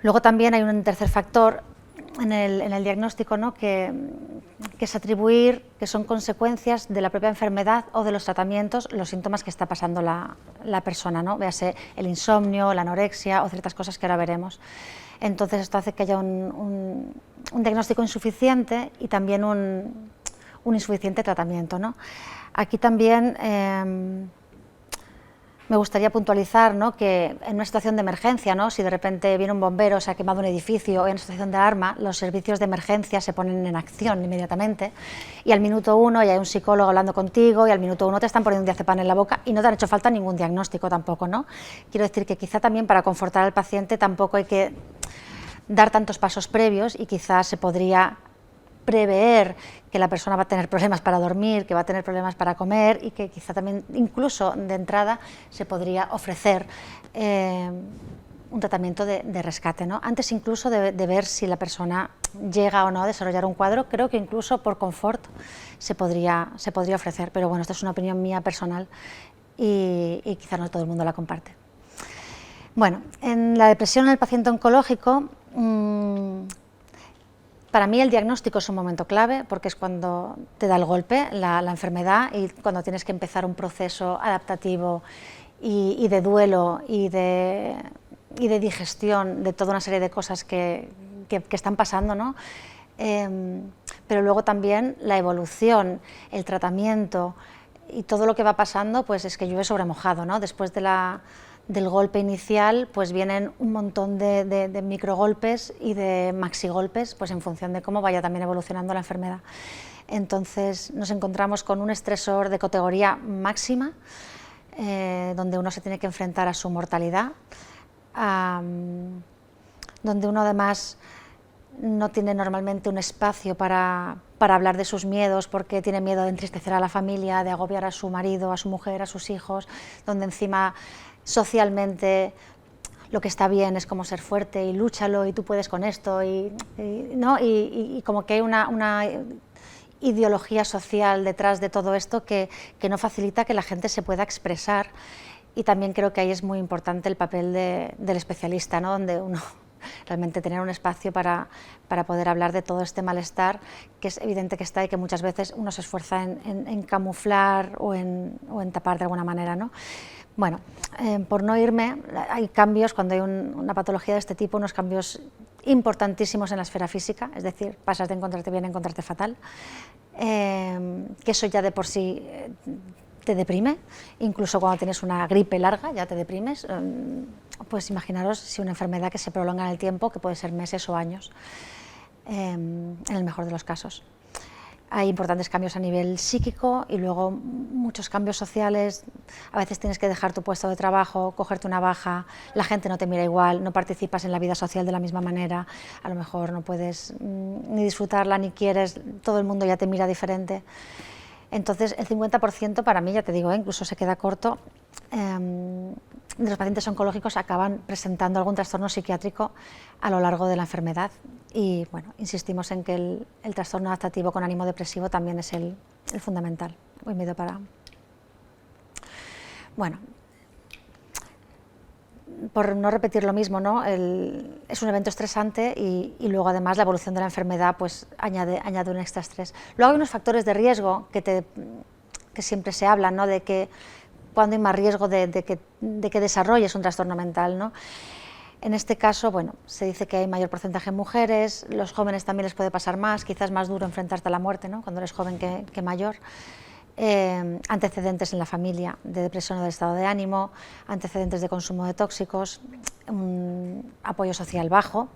Luego también hay un tercer factor en el diagnóstico, ¿no?, que es atribuir que son consecuencias de la propia enfermedad o de los tratamientos los síntomas que está pasando la persona, ¿no? Véase el insomnio, la anorexia o ciertas cosas que ahora veremos. Entonces esto hace que haya un diagnóstico insuficiente y también un insuficiente tratamiento, ¿no? Aquí también me gustaría puntualizar, ¿no?, que en una situación de emergencia, ¿no?, si de repente viene un bombero, se ha quemado un edificio, o en una situación de alarma, los servicios de emergencia se ponen en acción inmediatamente, y al minuto 1 ya hay un psicólogo hablando contigo, y al minuto 1 te están poniendo un diazepam en la boca y no te han hecho falta ningún diagnóstico tampoco, ¿no? Quiero decir que quizá también para confortar al paciente tampoco hay que dar tantos pasos previos, y quizás se podría prever que la persona va a tener problemas para dormir, que va a tener problemas para comer, y que quizá también incluso de entrada se podría ofrecer un tratamiento de rescate, ¿no? Antes incluso de ver si la persona llega o no a desarrollar un cuadro. Creo que incluso por confort se podría ofrecer, pero bueno, esta es una opinión mía personal y quizá no todo el mundo la comparte. Bueno, en la depresión en el paciente oncológico, para mí el diagnóstico es un momento clave porque es cuando te da el golpe la enfermedad, y cuando tienes que empezar un proceso adaptativo y de duelo y de digestión de toda una serie de cosas que están pasando, ¿no? Pero luego también la evolución, el tratamiento y todo lo que va pasando, pues es que llueve sobre mojado, ¿no? Después del golpe inicial, pues vienen un montón de microgolpes y de maxigolpes, pues en función de cómo vaya también evolucionando la enfermedad. Entonces nos encontramos con un estresor de categoría máxima, donde uno se tiene que enfrentar a su mortalidad, donde uno además no tiene normalmente un espacio para hablar de sus miedos, porque tiene miedo de entristecer a la familia, de agobiar a su marido, a su mujer, a sus hijos, donde encima socialmente lo que está bien es como ser fuerte y lúchalo y tú puedes con esto, ¿no? Y como que hay una ideología social detrás de todo esto que no facilita que la gente se pueda expresar, y también creo que ahí es muy importante el papel del especialista, ¿no? Donde uno realmente tener un espacio para poder hablar de todo este malestar, que es evidente que está y que muchas veces uno se esfuerza en camuflar o en tapar de alguna manera, ¿no? Bueno, por no irme, hay cambios cuando hay una patología de este tipo, unos cambios importantísimos en la esfera física, es decir, pasas de encontrarte bien a encontrarte fatal, que eso ya de por sí te deprime, incluso cuando tienes una gripe larga ya te deprimes, pues imaginaros si una enfermedad que se prolonga en el tiempo, que puede ser meses o años, en el mejor de los casos. Hay importantes cambios a nivel psíquico y luego muchos cambios sociales. A veces tienes que dejar tu puesto de trabajo, cogerte una baja, la gente no te mira igual, no participas en la vida social de la misma manera, a lo mejor no puedes ni disfrutarla ni quieres, todo el mundo ya te mira diferente. Entonces el 50% para mí, ya te digo, incluso se queda corto, de los pacientes oncológicos acaban presentando algún trastorno psiquiátrico a lo largo de la enfermedad, y bueno, insistimos en que el trastorno adaptativo con ánimo depresivo también es el fundamental. Voy medio para... Bueno, por no repetir lo mismo, ¿no? Es un evento estresante y luego además la evolución de la enfermedad pues añade un extra estrés. Luego hay unos factores de riesgo que siempre se hablan, ¿no? De que cuando hay más riesgo de que desarrolles un trastorno mental, ¿no? En este caso, bueno, se dice que hay mayor porcentaje en mujeres, los jóvenes también les puede pasar más, quizás más duro enfrentarte a la muerte, ¿no? Cuando eres joven que mayor. Antecedentes en la familia de depresión o de estado de ánimo, antecedentes de consumo de tóxicos, un apoyo social bajo,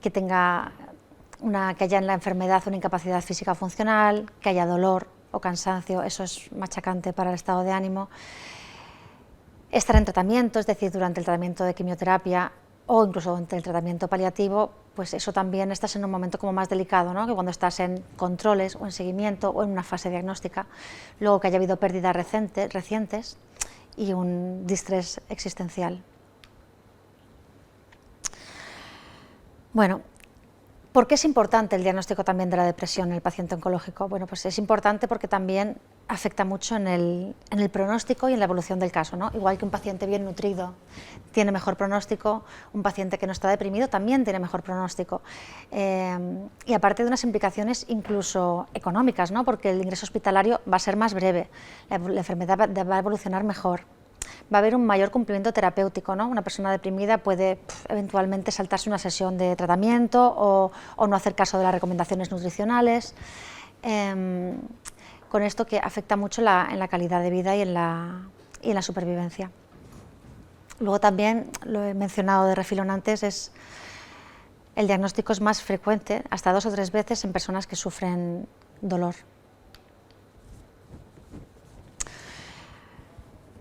que haya en la enfermedad una incapacidad física funcional, que haya dolor o cansancio, eso es machacante para el estado de ánimo. estar en tratamiento, es decir, durante el tratamiento de quimioterapia o incluso durante el tratamiento paliativo, pues eso también estás en un momento como más delicado, ¿no? Que cuando estás en controles o en seguimiento o en una fase diagnóstica, luego que haya habido pérdidas recientes y un distrés existencial. Bueno, ¿por qué es importante el diagnóstico también de la depresión en el paciente oncológico? Bueno, pues es importante porque también afecta mucho en el pronóstico y en la evolución del caso, ¿no? Igual que un paciente bien nutrido tiene mejor pronóstico, un paciente que no está deprimido también tiene mejor pronóstico. Y aparte de unas implicaciones incluso económicas, ¿no? Porque el ingreso hospitalario va a ser más breve, la enfermedad va a evolucionar mejor. Va a haber un mayor cumplimiento terapéutico, ¿no? Una persona deprimida puede eventualmente saltarse una sesión de tratamiento o no hacer caso de las recomendaciones nutricionales, con esto que afecta mucho en la calidad de vida y en la supervivencia. Luego también, lo he mencionado de refilón antes, el diagnóstico es más frecuente, hasta 2 o 3 veces en personas que sufren dolor.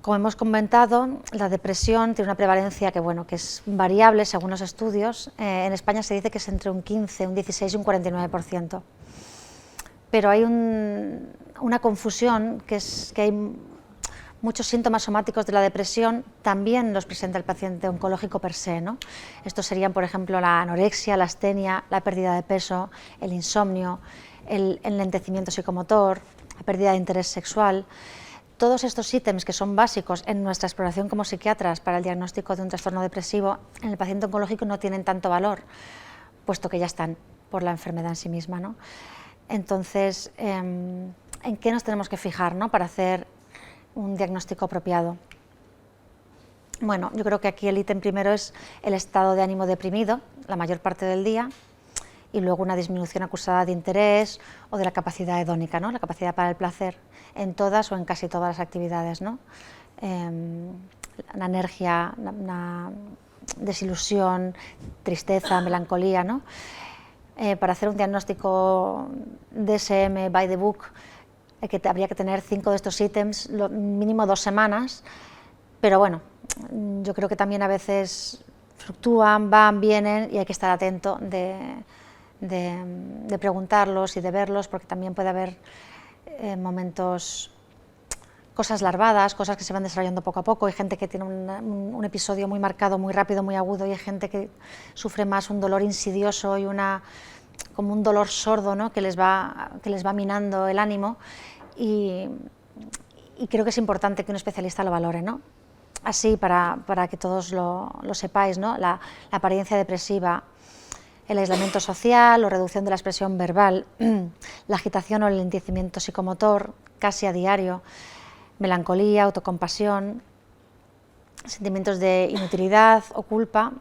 Como hemos comentado, la depresión tiene una prevalencia que es variable según los estudios. En España se dice que es entre un 15, un 16 y un 49%. Pero hay una confusión, que hay muchos síntomas somáticos de la depresión, también los presenta el paciente oncológico per se, ¿no? Estos serían, por ejemplo, la anorexia, la astenia, la pérdida de peso, el insomnio, el enlentecimiento psicomotor, la pérdida de interés sexual. Todos estos ítems que son básicos en nuestra exploración como psiquiatras para el diagnóstico de un trastorno depresivo, en el paciente oncológico no tienen tanto valor, puesto que ya están por la enfermedad en sí misma, ¿no? Entonces, ¿en qué nos tenemos que fijar, ¿no? Para hacer un diagnóstico apropiado? Bueno, yo creo que aquí el ítem primero es el estado de ánimo deprimido la mayor parte del día, y luego una disminución acusada de interés o de la capacidad hedónica, ¿no? La capacidad para el placer en todas o en casi todas las actividades, ¿no? Una energía, una desilusión, tristeza, melancolía, ¿no? Para hacer un diagnóstico DSM by the book habría que tener 5 de estos ítems, mínimo 2 semanas, pero bueno, yo creo que también a veces fluctúan, van, vienen y hay que estar atento de preguntarlos y de verlos, porque también puede haber momentos, cosas larvadas, cosas que se van desarrollando poco a poco. Hay gente que tiene un episodio muy marcado, muy rápido, muy agudo, y hay gente que sufre más un dolor insidioso y como un dolor sordo, ¿no? que les va minando el ánimo, y creo que es importante que un especialista lo valore, ¿no? Así, para que todos lo sepáis, ¿no? La apariencia depresiva, el aislamiento social o reducción de la expresión verbal, la agitación o el enlentecimiento psicomotor casi a diario, melancolía, autocompasión, sentimientos de inutilidad o culpa,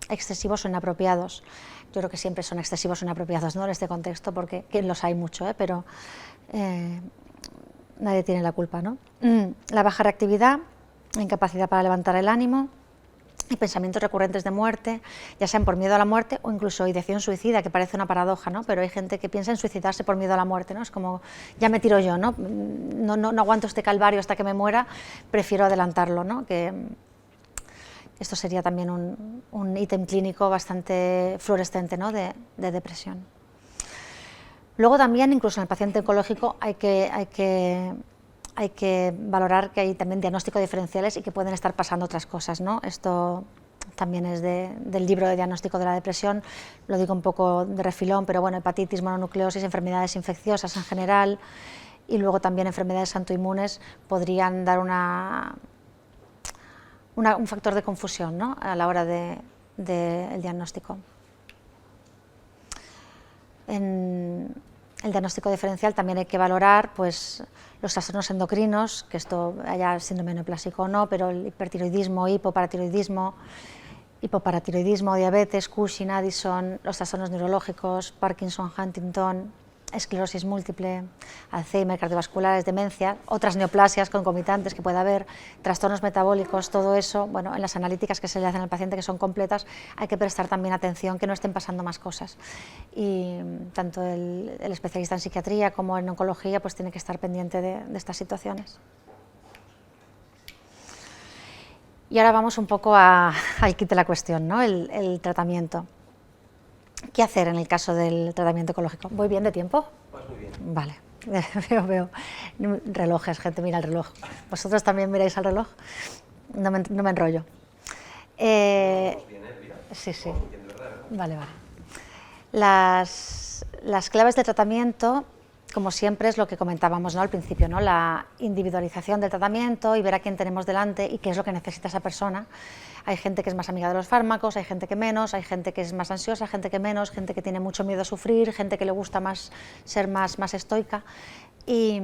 excesivos o inapropiados. Yo creo que siempre son excesivos o inapropiados, ¿no? En este contexto, porque los hay mucho, pero nadie tiene la culpa, ¿no? La baja reactividad, incapacidad para levantar el ánimo, y pensamientos recurrentes de muerte, ya sean por miedo a la muerte o incluso ideación suicida, que parece una paradoja, ¿no? Pero hay gente que piensa en suicidarse por miedo a la muerte, ¿no? Es como, ya me tiro yo, ¿no? No aguanto este calvario hasta que me muera, prefiero adelantarlo, ¿no? Que esto sería también un ítem clínico bastante fluorescente, ¿no? de depresión. Luego también, incluso en el paciente oncológico, hay que valorar que hay también diagnósticos diferenciales y que pueden estar pasando otras cosas, ¿no? Esto también es del libro de diagnóstico de la depresión, lo digo un poco de refilón, pero bueno, hepatitis, mononucleosis, enfermedades infecciosas en general, y luego también enfermedades autoinmunes podrían dar un factor de confusión, ¿no? A la hora del diagnóstico. En el diagnóstico diferencial también hay que valorar, pues, los trastornos endocrinos, que esto haya síndrome neoplásico o no, pero el hipertiroidismo, hipoparatiroidismo, diabetes, Cushing, Addison, los trastornos neurológicos, Parkinson, Huntington, esclerosis múltiple, Alzheimer, cardiovasculares, demencia, otras neoplasias concomitantes que pueda haber, trastornos metabólicos, todo eso, bueno, en las analíticas que se le hacen al paciente, que son completas, hay que prestar también atención que no estén pasando más cosas. Y tanto el especialista en psiquiatría como en oncología pues tiene que estar pendiente de estas situaciones. Y ahora vamos un poco al kit de la cuestión, ¿no? El tratamiento. ¿Qué hacer en el caso del tratamiento oncológico? ¿Voy bien de tiempo? Pues muy bien. Vale, veo. Relojes, gente mira el reloj. ¿Vosotros también miráis al reloj? No me enrollo. Sí. Vale. Las claves de tratamiento, como siempre, es lo que comentábamos, ¿no?, al principio, ¿no?, la individualización del tratamiento y ver a quién tenemos delante y qué es lo que necesita esa persona. Hay gente que es más amiga de los fármacos, hay gente que menos, hay gente que es más ansiosa, gente que menos, gente que tiene mucho miedo a sufrir, gente que le gusta más ser más estoica, y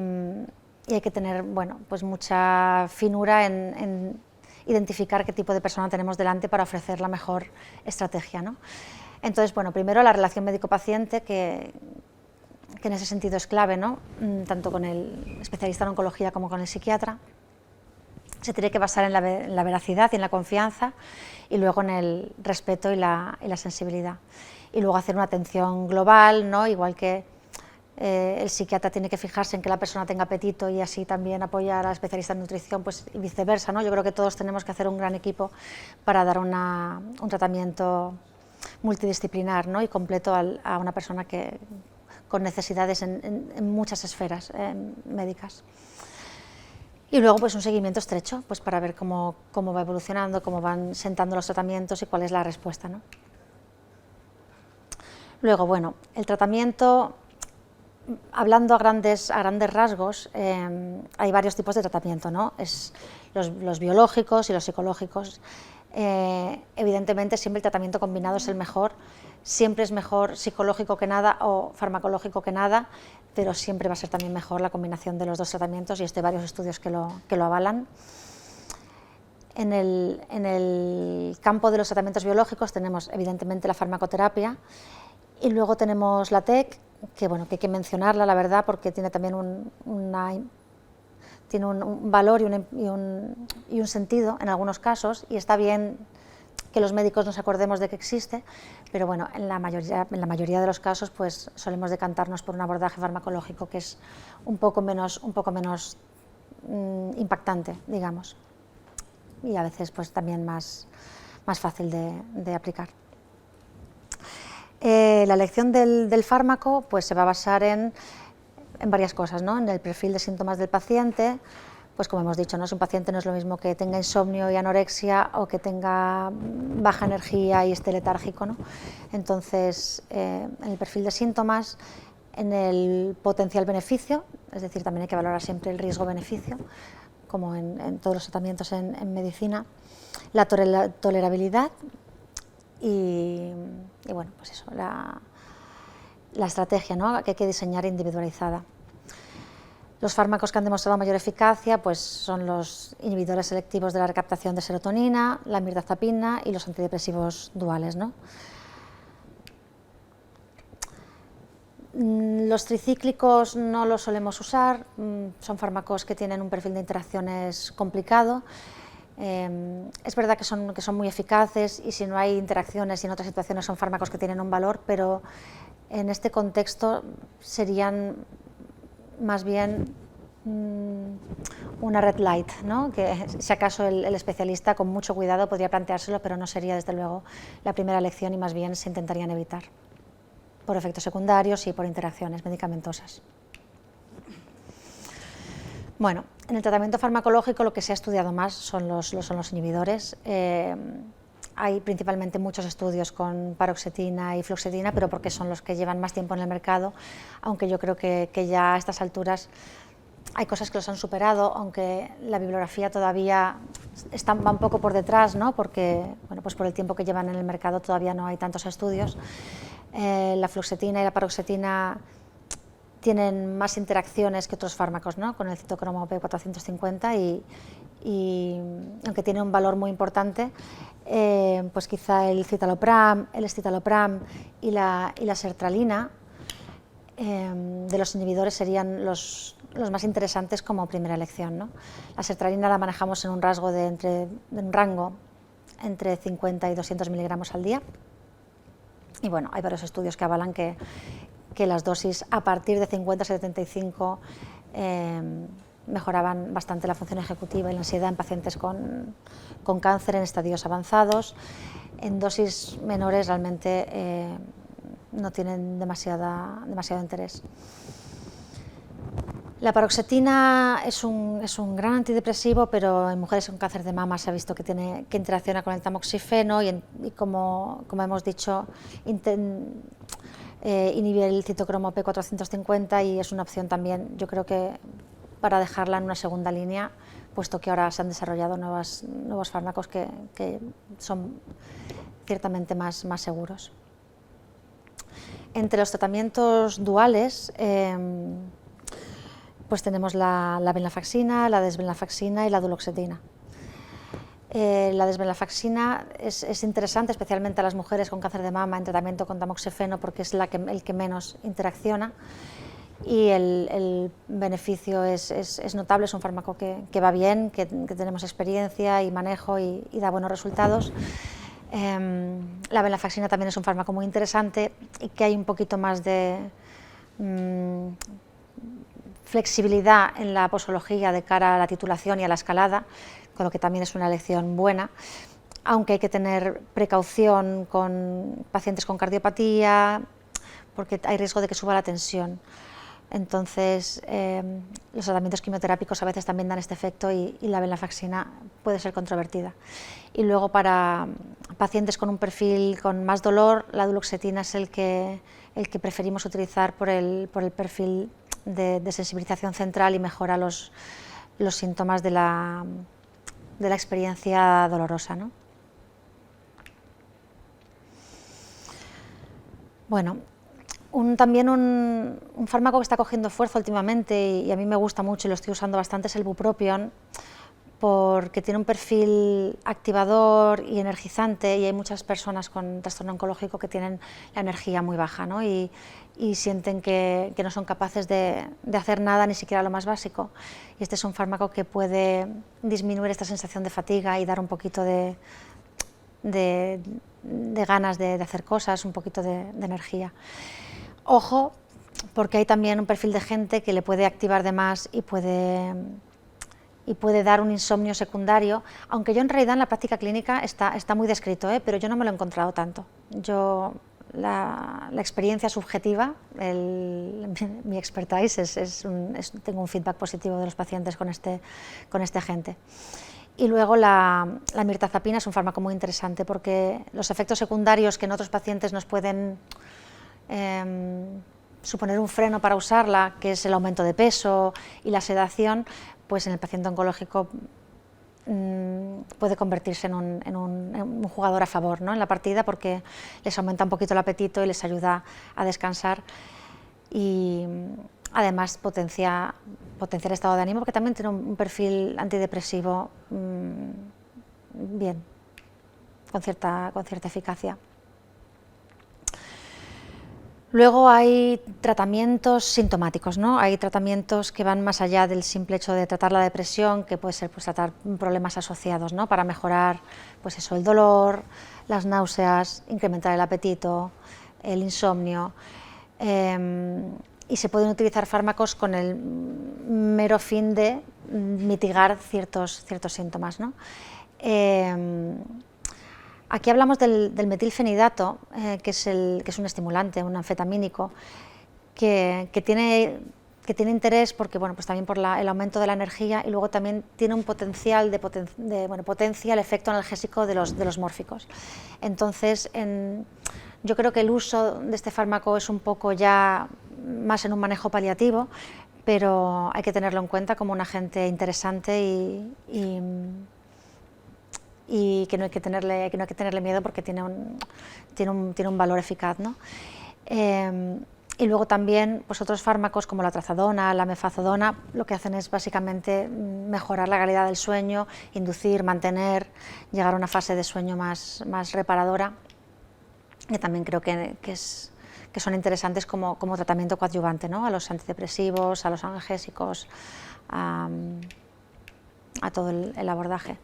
hay que tener, bueno, pues mucha finura en identificar qué tipo de persona tenemos delante para ofrecer la mejor estrategia, ¿no? Entonces, bueno, primero la relación médico-paciente, que en ese sentido es clave, ¿no?, tanto con el especialista en oncología como con el psiquiatra. Se tiene que basar en la veracidad y en la confianza, y luego en el respeto y la sensibilidad. Y luego hacer una atención global, ¿no?, igual que el psiquiatra tiene que fijarse en que la persona tenga apetito y así también apoyar al especialista en nutrición, pues y viceversa, ¿no? Yo creo que todos tenemos que hacer un gran equipo para dar un tratamiento multidisciplinar, ¿no?, y completo a una persona con necesidades en muchas esferas médicas. Y luego, pues un seguimiento estrecho, pues para ver cómo va evolucionando, cómo van sentando los tratamientos y cuál es la respuesta, ¿no? Luego, bueno, el tratamiento, hablando a grandes rasgos, hay varios tipos de tratamiento, ¿no? Los biológicos y los psicológicos. Evidentemente, siempre el tratamiento combinado es el mejor. Siempre es mejor psicológico que nada o farmacológico que nada, pero siempre va a ser también mejor la combinación de los dos tratamientos, y hay varios estudios que lo avalan. En el campo de los tratamientos biológicos tenemos evidentemente la farmacoterapia, y luego tenemos la TEC, que bueno, que hay que mencionarla, la verdad, porque tiene también un valor y un sentido en algunos casos, y está bien que los médicos nos acordemos de que existe, pero bueno, en la mayoría de los casos pues solemos decantarnos por un abordaje farmacológico que es un poco menos impactante, digamos, y a veces pues también más fácil de aplicar. La elección del fármaco pues se va a basar en varias cosas, ¿no? En el perfil de síntomas del paciente. Pues como hemos dicho, ¿no?, si un paciente no es lo mismo que tenga insomnio y anorexia o que tenga baja energía y esté letárgico, ¿no? Entonces, en el perfil de síntomas, en el potencial beneficio, es decir, también hay que valorar siempre el riesgo-beneficio, como en todos los tratamientos en medicina, la tolerabilidad y bueno, pues eso, la estrategia, ¿no?, que hay que diseñar individualizada. Los fármacos que han demostrado mayor eficacia pues son los inhibidores selectivos de la recaptación de serotonina, la mirtazapina y los antidepresivos duales, ¿no? Los tricíclicos no los solemos usar, son fármacos que tienen un perfil de interacciones complicado. Es verdad que son muy eficaces, y si no hay interacciones y en otras situaciones son fármacos que tienen un valor, pero en este contexto serían más bien una red light, ¿no?, que si acaso el especialista con mucho cuidado podría planteárselo, pero no sería desde luego la primera elección, y más bien se intentarían evitar por efectos secundarios y por interacciones medicamentosas. Bueno, en el tratamiento farmacológico lo que se ha estudiado más son los inhibidores. Hay principalmente muchos estudios con paroxetina y fluoxetina, pero porque son los que llevan más tiempo en el mercado, aunque yo creo que ya a estas alturas hay cosas que los han superado, aunque la bibliografía todavía va un poco por detrás, ¿no?, porque bueno, pues por el tiempo que llevan en el mercado todavía no hay tantos estudios. La fluoxetina y la paroxetina tienen más interacciones que otros fármacos, ¿no?, con el citocromo P450, y aunque tiene un valor muy importante, pues quizá el citalopram, el escitalopram y la sertralina de los inhibidores serían los más interesantes como primera elección, ¿no? La sertralina la manejamos en un rango entre 50 y 200 miligramos al día, y bueno, hay varios estudios que avalan que las dosis a partir de 50 a 75 mejoraban bastante la función ejecutiva y la ansiedad en pacientes con cáncer en estadios avanzados. En dosis menores realmente no tienen demasiado interés. La paroxetina es un gran antidepresivo, pero en mujeres con cáncer de mama se ha visto que interacciona con el tamoxifeno y como hemos dicho, inhibe el citocromo P450 y es una opción también, yo creo que para dejarla en una segunda línea, puesto que ahora se han desarrollado nuevos fármacos que son ciertamente más seguros. Entre los tratamientos duales, pues tenemos la venlafaxina, la desvenlafaxina y la duloxetina. La desvenlafaxina es interesante, especialmente a las mujeres con cáncer de mama en tratamiento con tamoxifeno, porque es el que menos interacciona y el beneficio es notable, es un fármaco que va bien, que tenemos experiencia y manejo y da buenos resultados. La venlafaxina también es un fármaco muy interesante y que hay un poquito más de flexibilidad en la posología de cara a la titulación y a la escalada, con lo que también es una elección buena, aunque hay que tener precaución con pacientes con cardiopatía, porque hay riesgo de que suba la tensión. Entonces, los tratamientos quimioterápicos a veces también dan este efecto y la venlafaxina puede ser controvertida. Y luego para pacientes con un perfil con más dolor, la duloxetina es el que preferimos utilizar por el perfil de sensibilización central y mejora los síntomas de la experiencia dolorosa, ¿no? Bueno, también un fármaco que está cogiendo fuerza últimamente y a mí me gusta mucho y lo estoy usando bastante es el bupropion, porque tiene un perfil activador y energizante y hay muchas personas con trastorno oncológico que tienen la energía muy baja, ¿no? y sienten que no son capaces de hacer nada, ni siquiera lo más básico. Y este es un fármaco que puede disminuir esta sensación de fatiga y dar un poquito de ganas de hacer cosas, un poquito de energía. Ojo, porque hay también un perfil de gente que le puede activar de más y puede dar un insomnio secundario, aunque yo en realidad en la práctica clínica está muy descrito, pero yo no me lo he encontrado tanto. La experiencia subjetiva, mi expertise, tengo un feedback positivo de los pacientes con este agente. Y luego la mirtazapina es un fármaco muy interesante porque los efectos secundarios que en otros pacientes nos pueden suponer un freno para usarla, que es el aumento de peso y la sedación, pues en el paciente oncológico puede convertirse en un jugador a favor, ¿no? En la partida, porque les aumenta un poquito el apetito y les ayuda a descansar y además potencia el estado de ánimo, porque también tiene un perfil antidepresivo bien, con cierta eficacia. Luego hay tratamientos sintomáticos, ¿no? Hay tratamientos que van más allá del simple hecho de tratar la depresión, que puede ser pues, tratar problemas asociados, ¿no? Para mejorar pues eso, el dolor, las náuseas, incrementar el apetito, el insomnio. Y se pueden utilizar fármacos con el mero fin de mitigar ciertos síntomas, ¿no? Aquí hablamos del metilfenidato, que es un estimulante, un anfetamínico, que tiene interés porque, bueno, pues también por el aumento de la energía y luego también tiene un potencial potencia el efecto analgésico de los mórficos. Entonces, yo creo que el uso de este fármaco es un poco ya más en un manejo paliativo, pero hay que tenerlo en cuenta como un agente interesante y que no hay que tenerle miedo porque tiene un valor eficaz, ¿no? Y luego también pues otros fármacos como la trazodona, la mefazodona, lo que hacen es básicamente mejorar la calidad del sueño, inducir, mantener, llegar a una fase de sueño más reparadora, que también creo que son interesantes como tratamiento coadyuvante, ¿no? A los antidepresivos, a los analgésicos, a todo el abordaje.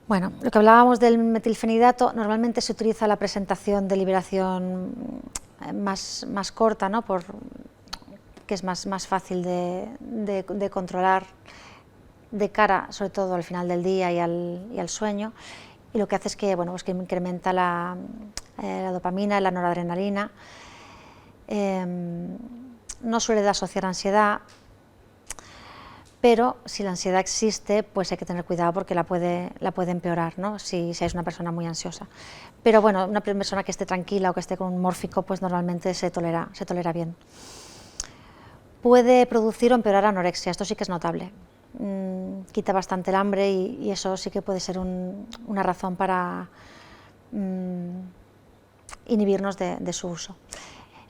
Bueno, lo que hablábamos del metilfenidato, normalmente se utiliza la presentación de liberación más corta, ¿no? que es más fácil de controlar de cara, sobre todo al final del día y al sueño, y lo que hace es que, bueno, pues que incrementa la dopamina y la noradrenalina. No suele asociar ansiedad, pero si la ansiedad existe, pues hay que tener cuidado porque la puede empeorar, ¿no? si es una persona muy ansiosa. Pero bueno, una persona que esté tranquila o que esté con un mórfico, pues normalmente se tolera bien. Puede producir o empeorar anorexia, esto sí que es notable. Quita bastante el hambre y eso sí que puede ser una razón para inhibirnos de su uso.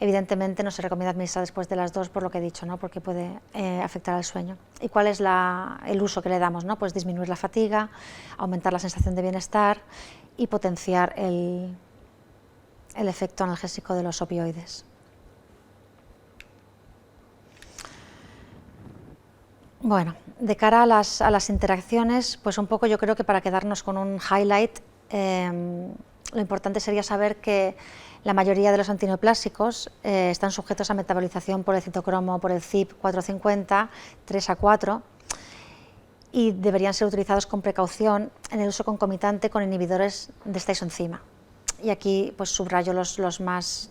Evidentemente no se recomienda administrar después de las 2 por lo que he dicho, ¿no? Porque puede afectar al sueño. ¿Y cuál es el uso que le damos, ¿no? Pues disminuir la fatiga, aumentar la sensación de bienestar y potenciar el efecto analgésico de los opioides. Bueno, de cara a las interacciones, pues un poco yo creo que para quedarnos con un highlight, lo importante sería saber que la mayoría de los antineoplásicos están sujetos a metabolización por el citocromo, por el CYP450, 3A4, y deberían ser utilizados con precaución en el uso concomitante con inhibidores de esta isenzima. Y aquí pues subrayo los más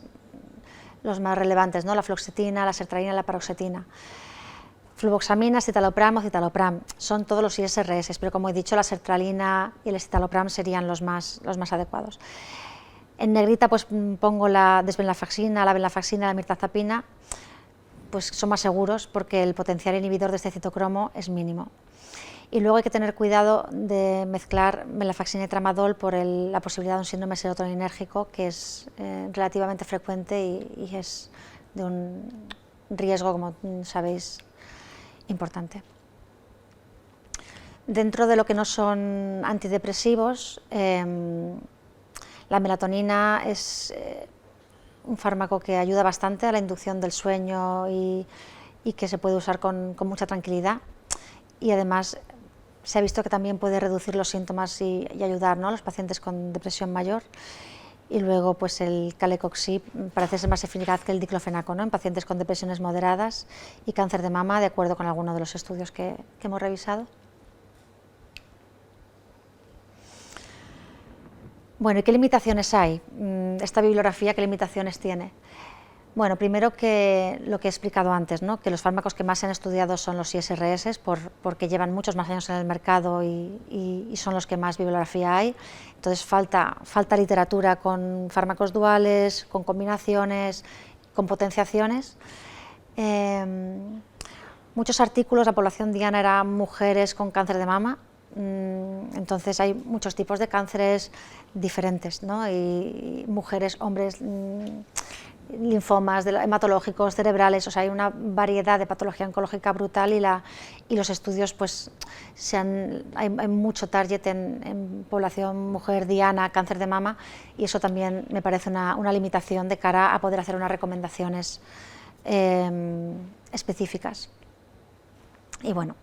relevantes, ¿no? La fluoxetina, la sertralina y la paroxetina. Fluvoxamina, citalopram o citalopram, son todos los ISRS, pero como he dicho, la sertralina y el citalopram serían los más adecuados. En negrita pues pongo la desvenlafaxina, la venlafaxina, la mirtazapina, pues son más seguros porque el potencial inhibidor de este citocromo es mínimo. Y luego hay que tener cuidado de mezclar venlafaxina y tramadol por la posibilidad de un síndrome serotoninérgico que es relativamente frecuente y es de un riesgo, como sabéis, importante. Dentro de lo que no son antidepresivos, la melatonina es un fármaco que ayuda bastante a la inducción del sueño y que se puede usar con mucha tranquilidad, y además se ha visto que también puede reducir los síntomas y ayudar, ¿no?, a los pacientes con depresión mayor. Y luego pues el calecoxib parece ser más eficaz que el diclofenaco, ¿no?, en pacientes con depresiones moderadas y cáncer de mama, de acuerdo con algunos de los estudios que hemos revisado. Bueno, ¿y qué limitaciones hay? Esta bibliografía, ¿qué limitaciones tiene? Bueno, primero que lo que he explicado antes, ¿no?, que los fármacos que más se han estudiado son los ISRS porque llevan muchos más años en el mercado y son los que más bibliografía hay. Entonces falta literatura con fármacos duales, con combinaciones, con potenciaciones. Muchos artículos, la población diana era mujeres con cáncer de mama, entonces hay muchos tipos de cánceres diferentes, ¿no?, y mujeres, hombres, linfomas hematológicos, cerebrales, o sea, hay una variedad de patología oncológica brutal y los estudios, pues, hay mucho target en población mujer diana, cáncer de mama, y eso también me parece una limitación de cara a poder hacer unas recomendaciones específicas. Y bueno,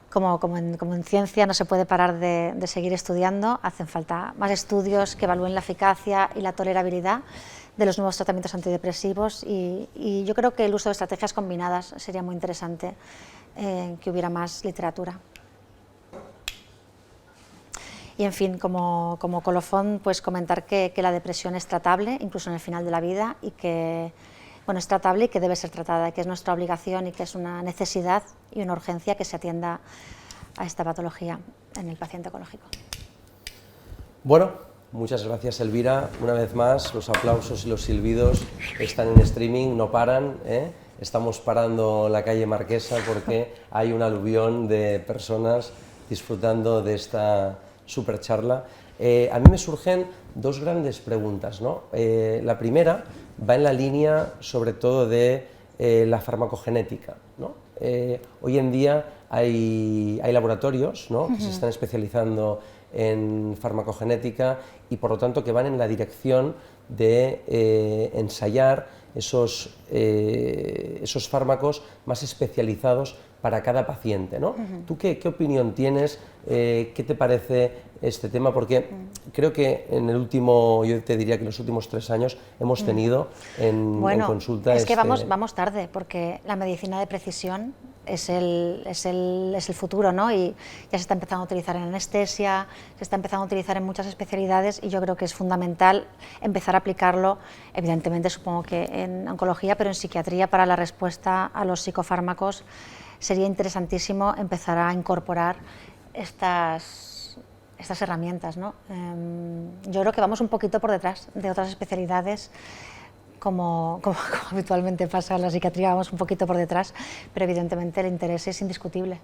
como en ciencia no se puede parar de seguir estudiando, hacen falta más estudios que evalúen la eficacia y la tolerabilidad de los nuevos tratamientos antidepresivos y yo creo que el uso de estrategias combinadas sería muy interesante, que hubiera más literatura. Y en fin, como colofón, pues comentar que la depresión es tratable, incluso en el final de la vida, y que bueno, es tratable y que debe ser tratada, que es nuestra obligación y que es una necesidad y una urgencia que se atienda a esta patología en el paciente oncológico. Bueno, muchas gracias, Elvira. Una vez más, los aplausos y los silbidos están en streaming, no paran, ¿eh? Estamos parando la calle Marquesa porque hay un aluvión de personas disfrutando de esta super charla. A mí me surgen dos grandes preguntas, ¿no? La primera va en la línea, sobre todo, de la farmacogenética, ¿no? Hoy en día hay laboratorios, ¿no?, que se están especializando en farmacogenética y, por lo tanto, que van en la dirección de ensayar esos fármacos más especializados para cada paciente, ¿no? ¿Tú qué opinión tienes? ¿Qué te parece este tema? Porque creo que yo te diría que en los últimos 3 años hemos tenido en consulta... Es que vamos tarde, porque la medicina de precisión es el futuro, ¿no? Y ya se está empezando a utilizar en anestesia, se está empezando a utilizar en muchas especialidades y yo creo que es fundamental empezar a aplicarlo, evidentemente supongo que en oncología, pero en psiquiatría para la respuesta a los psicofármacos sería interesantísimo empezar a incorporar estas herramientas, ¿no? Yo creo que vamos un poquito por detrás de otras especialidades, como habitualmente pasa en la psiquiatría, vamos un poquito por detrás, pero evidentemente el interés es indiscutible.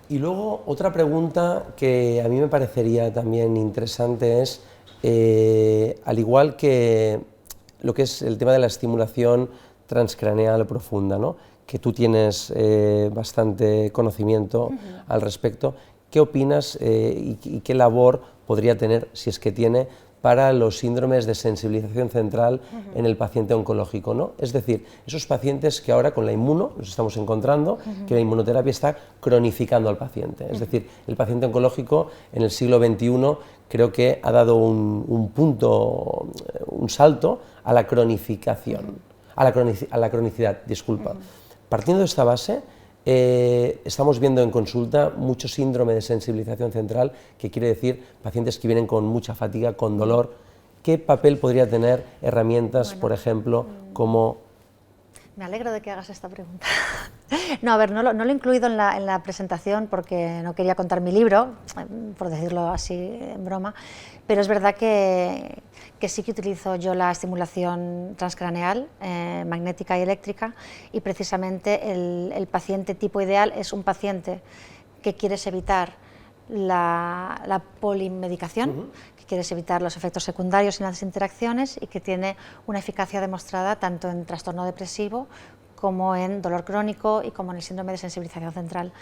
Y luego otra pregunta que a mí me parecería también interesante es, al igual que lo que es el tema de la estimulación transcraneal profunda, ¿no?, que tú tienes bastante conocimiento al respecto, ¿qué opinas y qué labor podría tener, si es que tiene, para los síndromes de sensibilización central en el paciente oncológico, ¿no? Es decir, esos pacientes que ahora con la inmuno nos estamos encontrando, que la inmunoterapia está cronificando al paciente. Es decir, el paciente oncológico en el siglo XXI creo que ha dado un salto a la cronificación, a la cronicidad, disculpa. Partiendo de esta base, estamos viendo en consulta mucho síndrome de sensibilización central, que quiere decir pacientes que vienen con mucha fatiga, con dolor. ¿Qué papel podría tener herramientas, por ejemplo, como...? Me alegro de que hagas esta pregunta. No, a ver, no lo he incluido en la presentación porque no quería contar mi libro, por decirlo así en broma, pero es verdad que sí que utilizo yo la estimulación transcraneal, magnética y eléctrica, y precisamente el paciente tipo ideal es un paciente que quieres evitar la polimedicación, que quieres evitar los efectos secundarios en las interacciones y que tiene una eficacia demostrada tanto en trastorno depresivo como en dolor crónico y como en el síndrome de sensibilización central.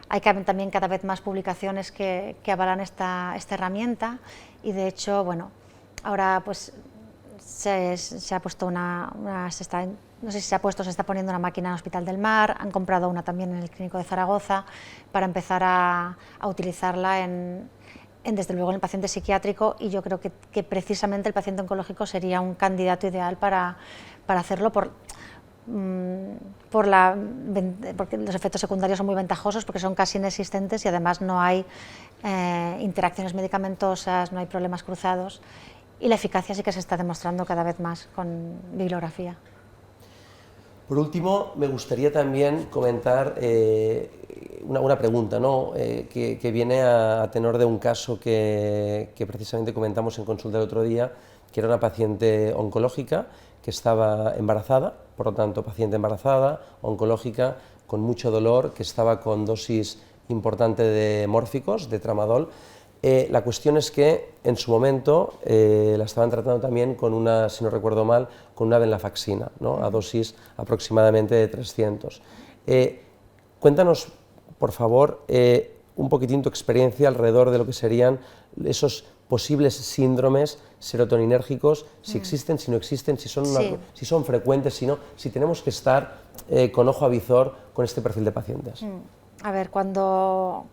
Hay también cada vez más publicaciones que avalan esta herramienta y de hecho, bueno, ahora pues se ha puesto no sé si se ha puesto, se está poniendo una máquina en el Hospital del Mar, han comprado una también en el Clínico de Zaragoza para empezar a utilizarla desde luego en el paciente psiquiátrico, y yo creo que precisamente el paciente oncológico sería un candidato ideal para hacerlo porque los efectos secundarios son muy ventajosos porque son casi inexistentes y además no hay interacciones medicamentosas, no hay problemas cruzados, y la eficacia sí que se está demostrando cada vez más con bibliografía. Por último, me gustaría también comentar una pregunta, ¿no?, que viene a tenor de un caso que precisamente comentamos en consulta el otro día, que era una paciente oncológica que estaba embarazada, por lo tanto, paciente embarazada, oncológica, con mucho dolor, que estaba con dosis importante de mórficos, de tramadol. La cuestión es que en su momento la estaban tratando también con una, si no recuerdo mal, con una venlafaxina, ¿no?, a dosis aproximadamente de 300. Cuéntanos, por favor, un poquitín tu experiencia alrededor de lo que serían esos posibles síndromes serotoninérgicos, si existen, si no existen, si son frecuentes, si tenemos que estar con ojo avizor con este perfil de pacientes. A ver, cuando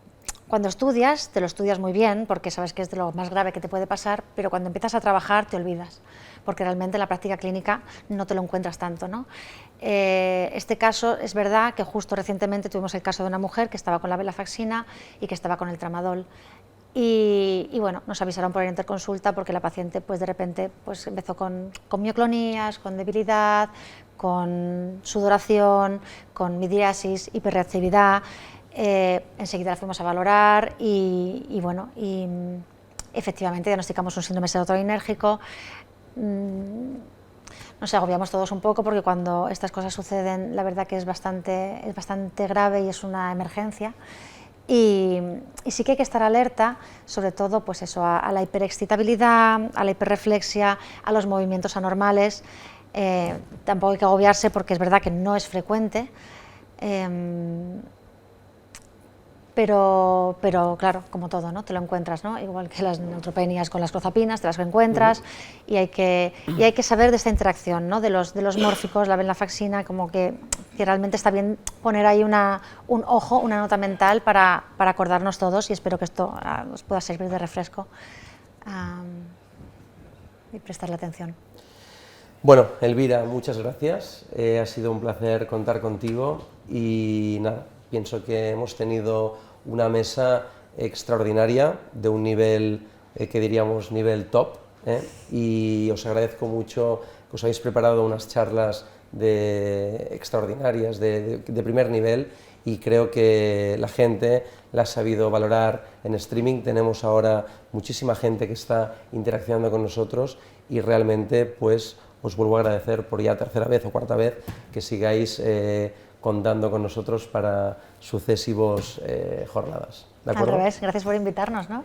estudias, te lo estudias muy bien porque sabes que es de lo más grave que te puede pasar, pero cuando empiezas a trabajar te olvidas, porque realmente en la práctica clínica no te lo encuentras tanto, ¿no? Este caso es verdad que justo recientemente tuvimos el caso de una mujer que estaba con la venlafaxina y que estaba con el tramadol. Y bueno, nos avisaron por la interconsulta porque la paciente pues de repente pues empezó con mioclonías, con debilidad, con sudoración, con midriasis, hiperreactividad. Enseguida la fuimos a valorar y bueno, efectivamente diagnosticamos un síndrome serotoninérgico. Nos agobiamos todos un poco porque cuando estas cosas suceden la verdad que es bastante grave y es una emergencia. Y sí que hay que estar alerta, sobre todo pues eso, a la hiperexcitabilidad, a la hiperreflexia, a los movimientos anormales. Tampoco hay que agobiarse porque es verdad que no es frecuente. pero claro, como todo, ¿no? Te lo encuentras, ¿no? Igual que las neutropenias con las clozapinas, te las encuentras y hay que saber de esta interacción, ¿no? De los mórficos, la venlafaxina, como que realmente está bien poner ahí un ojo, una nota mental para acordarnos todos, y espero que esto os pueda servir de refresco y prestarle atención. Bueno, Elvira, muchas gracias, ha sido un placer contar contigo y nada, pienso que hemos tenido una mesa extraordinaria, de un nivel que diríamos nivel top, y os agradezco mucho que os habéis preparado unas charlas extraordinarias, de primer nivel, y creo que la gente la ha sabido valorar en streaming. Tenemos ahora muchísima gente que está interaccionando con nosotros y realmente pues os vuelvo a agradecer por ya tercera vez o cuarta vez que sigáis contando con nosotros para sucesivas jornadas. ¿De acuerdo? Al revés, gracias por invitarnos, ¿no?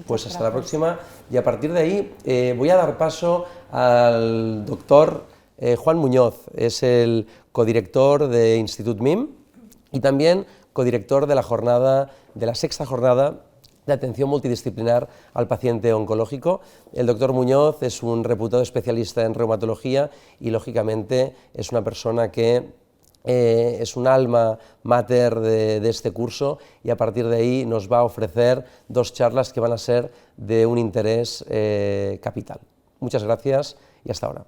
Pues hasta la próxima, y a partir de ahí voy a dar paso al doctor Juan Muñoz, es el codirector de Institut MIM y también codirector de la sexta jornada de atención multidisciplinar al paciente oncológico. El doctor Muñoz es un reputado especialista en reumatología y, lógicamente, es una persona que es un alma mater de este curso, y a partir de ahí nos va a ofrecer dos charlas que van a ser de un interés capital. Muchas gracias y hasta ahora.